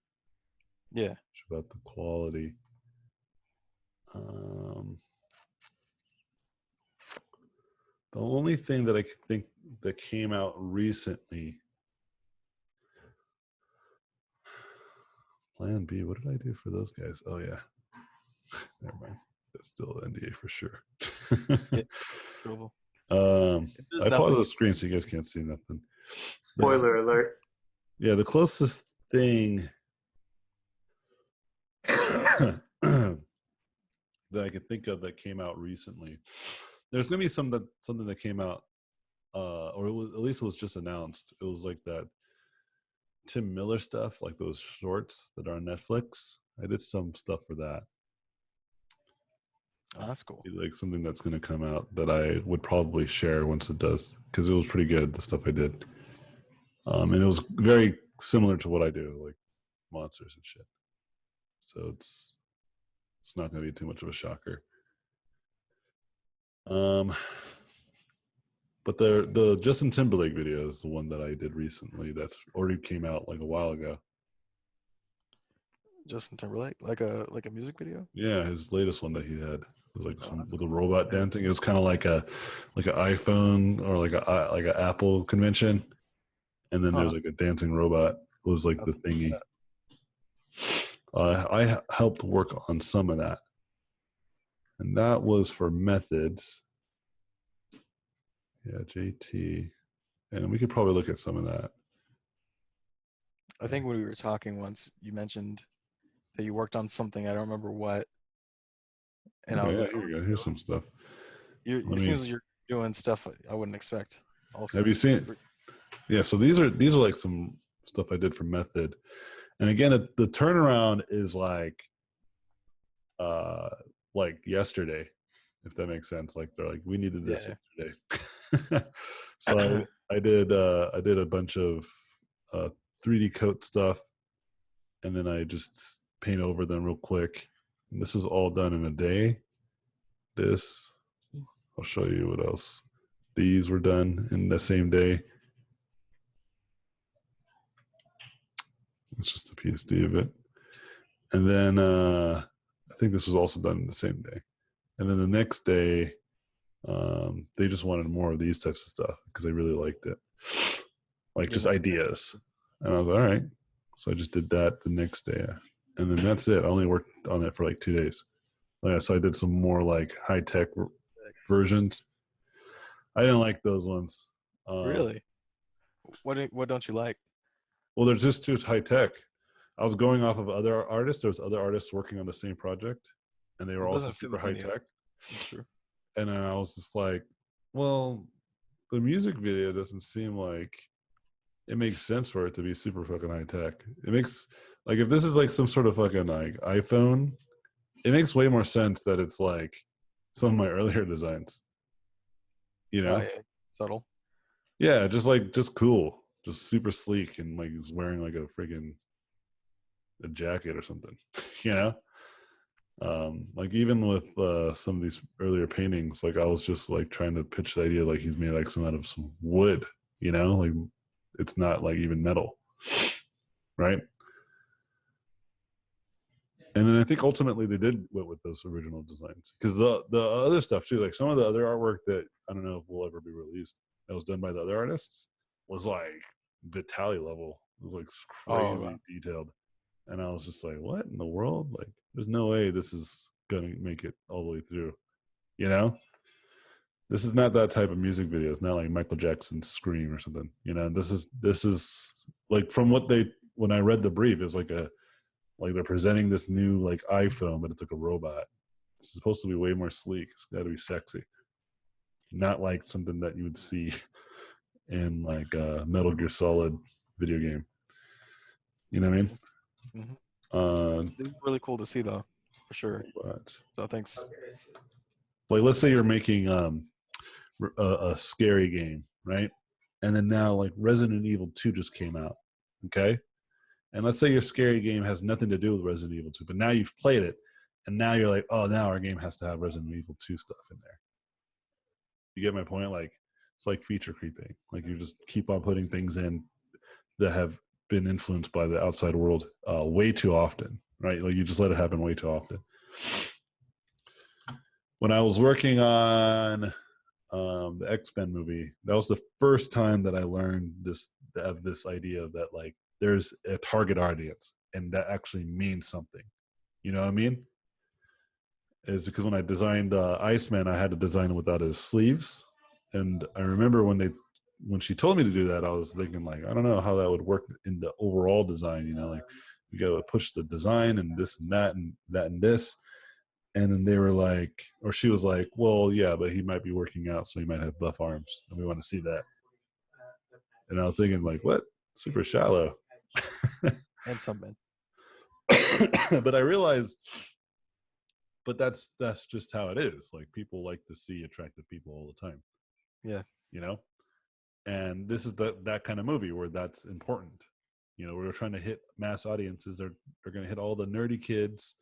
Yeah. about the quality. The only thing that I could think that came out recently. Plan B. What did I do for those guys? Oh yeah. Never mind. That's still NDA for sure. Yeah. Trouble. I paused the screen so you guys can't see nothing. Spoiler alert. Yeah, the closest thing that I could think of that came out recently. There's gonna be something that came out, or at least it was just announced. It was like that Tim Miller stuff, like those shorts that are on Netflix. I did some stuff for that. Oh, that's cool. Like something that's going to come out that I would probably share once it does, because it was pretty good, the stuff I did. And it was very similar to what I do, like monsters and shit. So it's not going to be too much of a shocker. But the Justin Timberlake video is the one that I did recently. That's already came out like a while ago. Justin Timberlake, like a music video. Yeah, his latest one that he had was like with a Cool. robot dancing. It was kind of like an iPhone or like an Apple convention, and then there's like a dancing robot. It was like the thingy. I helped work on some of that, and that was for methods. Yeah, JT, and we could probably look at some of that. I think when we were talking once, you mentioned that you worked on something. I don't remember what. And Okay, I was like, here we go. Here's some stuff. It seems like you're doing stuff I wouldn't expect. Also, have you seen it? Yeah, so these are like some stuff I did for method, and again, the turnaround is like yesterday, if that makes sense. Like they're like, we needed this yesterday. So I did a bunch of 3D coat stuff, and then I just paint over them real quick. And this is all done in a day. I'll show you what else. These were done in the same day. It's just a PSD of it. And then I think this was also done in the same day. And then the next day, they just wanted more of these types of stuff because they really liked it. Like just ideas. And I was like, all right. So I just did that the next day. And then that's it. I only worked on it for like 2 days. So I did some more like high-tech versions. I didn't like those ones. Really? What don't you like? Well, they're just too high-tech. I was going off of other artists. There was other artists working on the same project, and they were also super high-tech. True. And then I was just like, well, the music video doesn't seem like it makes sense for it to be super fucking high-tech. It makes, like, if this is like some sort of fucking like iPhone, it makes way more sense that it's like some of my earlier designs. You know? Oh, yeah. Subtle. Yeah, just cool. Just super sleek, and like he's wearing like a friggin' a jacket or something. You know? Like even with some of these earlier paintings, like I was just like trying to pitch the idea like he's made like some out of some wood, you know, like it's not like even metal, right? And then I think ultimately they did went with those original designs, because the other stuff too, like some of the other artwork that I don't know if will ever be released that was done by the other artists was like Vitaly level. It was like crazy detailed. And I was just like, what in the world? Like, there's no way this is going to make it all the way through, you know? This is not that type of music video. It's not like Michael Jackson's Scream or something. You know, this is like from what when I read the brief, it was like they're presenting this new like iPhone, but it's like a robot. It's supposed to be way more sleek. It's got to be sexy, not like something that you would see in like a Metal Gear Solid video game. You know what I mean? This is really cool to see, though, for sure. But, So thanks. like, let's say you're making a scary game, right? And then now, like, Resident Evil 2 just came out, okay? And let's say your scary game has nothing to do with Resident Evil 2, but now you've played it, and now you're like, oh, now our game has to have Resident Evil 2 stuff in there. You get my point? Like, it's like feature creeping. Like, you just keep on putting things in that have been influenced by the outside world way too often, right? Like, you just let it happen way too often. When I was working on the X-Men movie, that was the first time that I learned this idea that like there's a target audience and that actually means something. You know what I mean? Is because when I designed Iceman, I had to design it without his sleeves. And I remember when she told me to do that, I was thinking like, I don't know how that would work in the overall design, you know, like you got to push the design and this and that and that and this. And then they were like, or she was like, well, yeah, but he might be working out, so he might have buff arms, and we want to see that. And I was thinking, like, what? Super shallow. And something. But I realized, but that's just how it is. Like, people like to see attractive people all the time. Yeah. You know? And this is that kind of movie where that's important. You know, we're trying to hit mass audiences. They're going to hit all the nerdy kids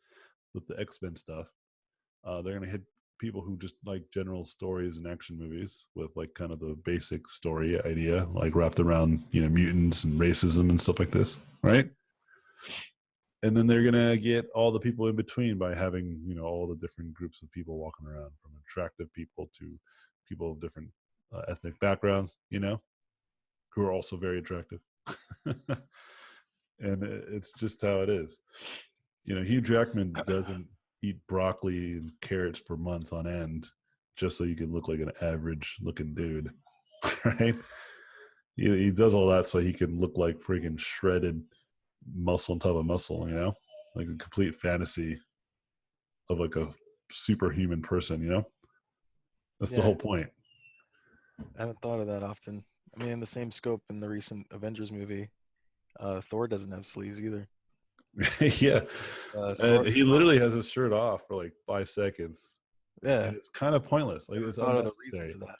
with the X-Men stuff. They're going to hit people who just like general stories and action movies with like kind of the basic story idea, like wrapped around, you know, mutants and racism and stuff like this, right? And then they're going to get all the people in between by having, you know, all the different groups of people walking around, from attractive people to people of different ethnic backgrounds, you know, who are also very attractive. And it's just how it is. You know, Hugh Jackman doesn't eat broccoli and carrots for months on end just so you can look like an average looking dude, right? He does all that so he can look like freaking shredded muscle on top of muscle, you know, like a complete fantasy of like a superhuman person, you know. That's the whole point. I haven't thought of that often. I mean, in the same scope in the recent Avengers movie, Thor doesn't have sleeves either. Yeah. He literally has his shirt off for like 5 seconds. Yeah. And it's kind of pointless. Like, it's unnecessary. For that.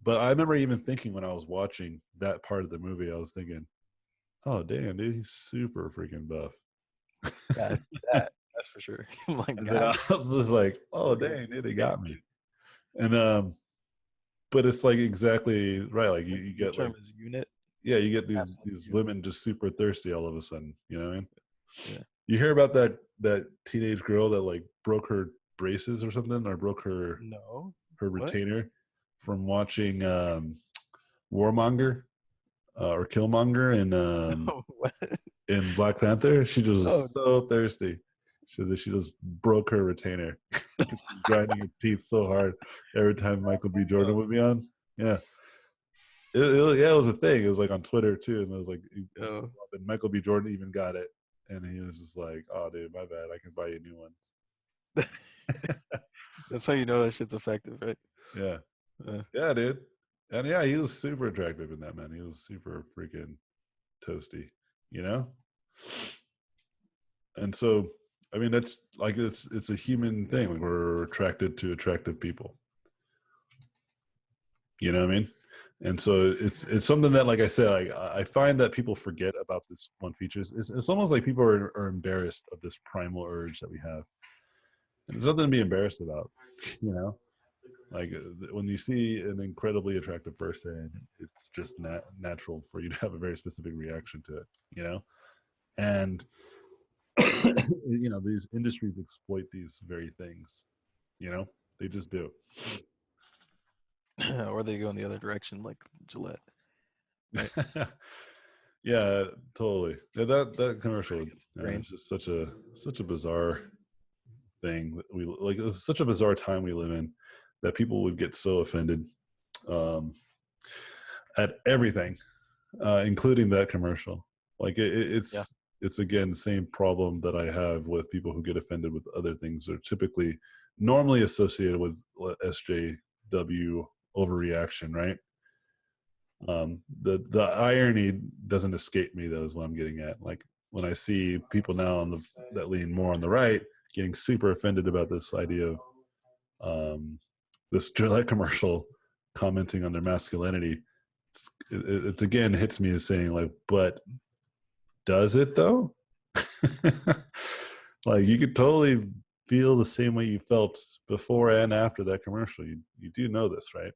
But I remember even thinking when I was watching that part of the movie, I was thinking, oh, damn, dude, he's super freaking buff. Yeah, that's for sure. My and God. then I was just like, oh, dang, dude, they got me. And, but it's like exactly right. Like you get term like, is unit. Yeah, you get these women just super thirsty all of a sudden, you know what I mean? Yeah. You hear about that teenage girl that like broke her braces or something, or broke her retainer from watching Warmonger or Killmonger in Black Panther. She just was so thirsty. She said that she just broke her retainer. She's grinding her teeth so hard every time Michael B. Jordan would be on. Yeah. It was a thing. It was like on Twitter too, and it was like, and Michael B. Jordan even got it, and he was just like, "Oh, dude, my bad. I can buy you new ones." That's how you know that shit's effective, right? Yeah, yeah, dude. And yeah, he was super attractive in that, man. He was super freaking toasty, you know. And so, I mean, that's like it's a human thing. Like, we're attracted to attractive people. You know what I mean? And so it's something that, like I said, I find that people forget about this one feature. It's almost like people are embarrassed of this primal urge that we have. And there's nothing to be embarrassed about, you know? Like, when you see an incredibly attractive person, it's just natural for you to have a very specific reaction to it, you know? And, you know, these industries exploit these very things, you know? They just do. Or they go in the other direction, like Gillette. Right? Yeah, totally. Yeah, that commercial is just such a bizarre thing that we like. It's such a bizarre time we live in that people would get so offended at everything, including that commercial. Like it's again the same problem that I have with people who get offended with other things that are typically normally associated with SJW overreaction, right? The irony doesn't escape me, though, is what I'm getting at. Like when I see people now that lean more on the right getting super offended about this idea of this Gillette commercial commenting on their masculinity, it again hits me as saying like, but does it though? Like you could totally feel the same way you felt before and after that commercial. You do know this, right?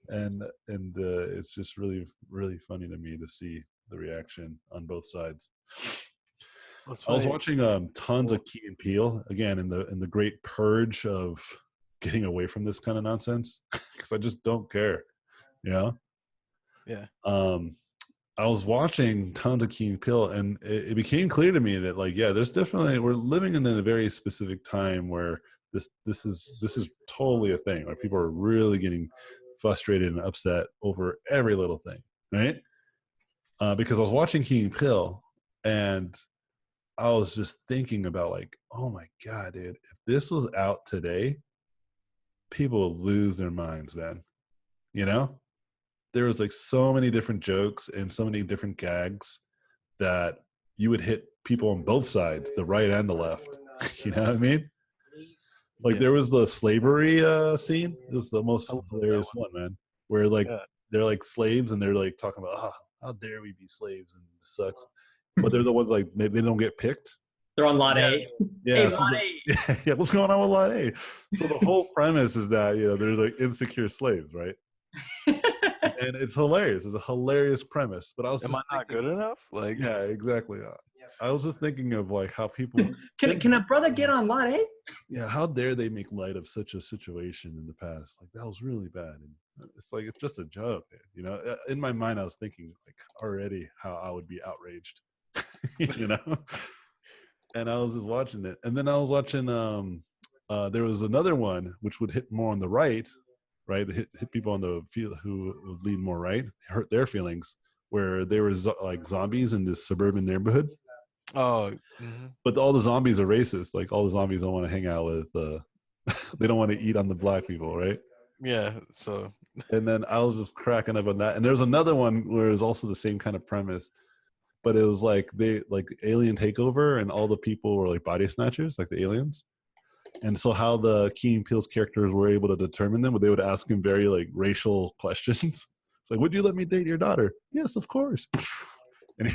and it's just really, really funny to me to see the reaction on both sides. I was watching tons of Key and Peele again in the great purge of getting away from this kind of nonsense because I just don't care, you know. Yeah. I was watching tons of Key and Peele, and it became clear to me that like, yeah, there's definitely, we're living in a very specific time where this is totally a thing where people are really getting frustrated and upset over every little thing, right? Because I was watching Key and Peele, and I was just thinking about like, oh my God, dude, if this was out today, people would lose their minds, man. You know? There was like so many different jokes and so many different gags that you would hit people on both sides, the right and the left. You know what I mean? Like there was the slavery scene. It was the most hilarious one, man. Where like they're like slaves and they're like talking about, how dare we be slaves and it sucks. But they're the ones like they don't get picked. They're on lot A. Yeah, Hey, so lot A. yeah. What's going on with lot A? So the whole premise is that they're like insecure slaves, right? And it's hilarious. It's a hilarious premise. But I was am I not good enough? Like, yeah, exactly. I was just thinking of like how people can a brother get on lot A? Yeah, how dare they make light of such a situation in the past? Like that was really bad. And it's like it's just a joke, you know. In my mind, I was thinking like already how I would be outraged, you know. And I was just watching it, and then I was watching. There was another one which would hit more on the right. Right, they hit people on the field who lean more right, hurt their feelings, where there was like zombies in this suburban neighborhood. Oh, but all the zombies are racist. Like all the zombies don't want to hang out with. They don't want to eat on the black people, right? Yeah. So. And then I was just cracking up on that. And there was another one where it was also the same kind of premise, but it was like alien takeover, and all the people were like body snatchers, like the aliens. And so how the Key and Peele's characters were able to determine them, they would ask him very like racial questions. It's like, would you let me date your daughter? Yes, of course. And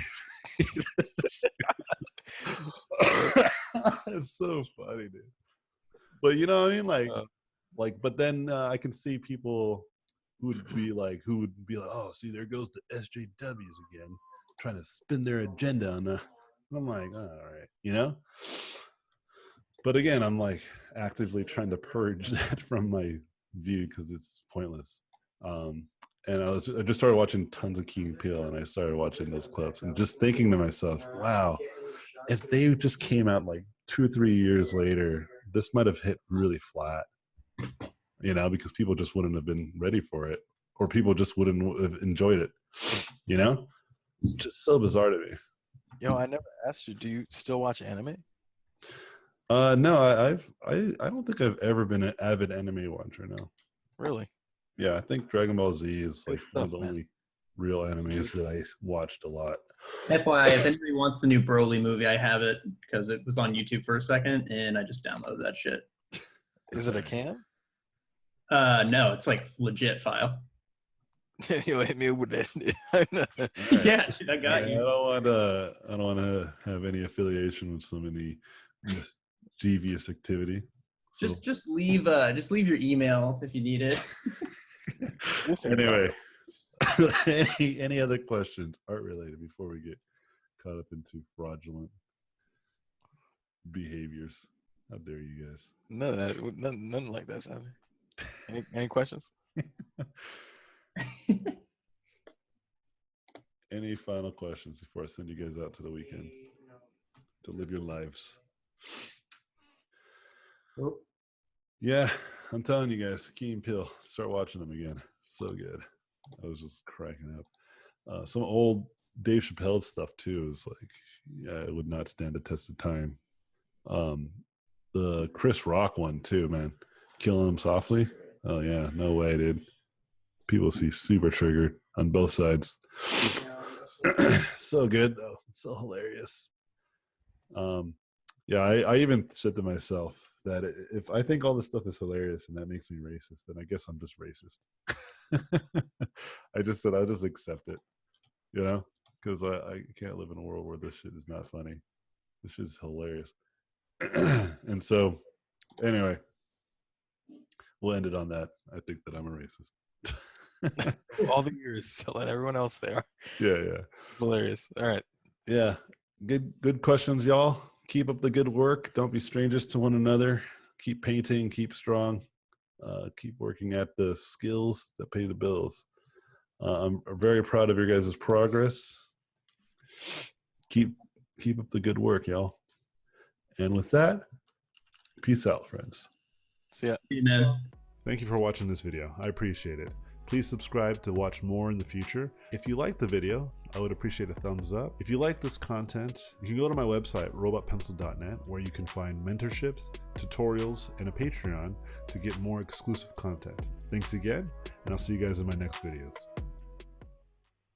it's so funny, dude. But you know what I mean? Like, but then I can see people who would be like, oh, see, there goes the SJWs again, trying to spin their agenda on the. I'm like, oh, all right, you know? But again, I'm like actively trying to purge that from my view because it's pointless. And I just started watching tons of Key and Peele, and I started watching those clips and just thinking to myself, wow, if they just came out like 2 or 3 years later, this might have hit really flat, you know, because people just wouldn't have been ready for it, or people just wouldn't have enjoyed it, you know? Just so bizarre to me. Yo, I never asked you, do you still watch anime? No, I don't think I've ever been an avid anime watcher. No. Really? Yeah, I think Dragon Ball Z is like one of the only real animes that I watched a lot. FYI, if anybody wants the new Broly movie, I have it because it was on YouTube for a second, and I just downloaded that shit. Is it a cam? No, it's like legit file. You hit me with it. Yeah, I got you. I don't want to have any affiliation with so many mischievous activity. So. Just leave your email if you need it. Anyway, any other questions art related before we get caught up into fraudulent behaviors? How dare you guys? Nothing like that, Simon. Any questions? Any final questions before I send you guys out to the weekend to live your lives? Nope. Yeah, I'm telling you guys, Key and Peele, start watching them again. So good. I was just cracking up. Some old Dave Chappelle stuff too is like, yeah, it would not stand the test of time. The Chris Rock one too, man. Killing Him Softly. Oh yeah, no way, dude. People see super triggered on both sides. So good though. So hilarious. Yeah, I even said to myself that if I think all this stuff is hilarious and that makes me racist, then I guess I'm just racist. I just said I'll just accept it, you know, because I can't live in a world where this shit is not funny. This shit is hilarious. And so, anyway, we'll end it on that. I think that I'm a racist. All the years to let everyone else they are. Yeah. It's hilarious. All right. Yeah. Good questions, y'all. Keep up the good work. Don't be strangers to one another. Keep painting. Keep strong. Keep working at the skills that pay the bills. I'm very proud of your guys' progress. Keep up the good work, y'all. And with that, peace out, friends. See ya. You know. Thank you for watching this video. I appreciate it. Please subscribe to watch more in the future. If you like the video, I would appreciate a thumbs up. If you like this content, you can go to my website, robotpencil.net, where you can find mentorships, tutorials, and a Patreon to get more exclusive content. Thanks again, and I'll see you guys in my next videos.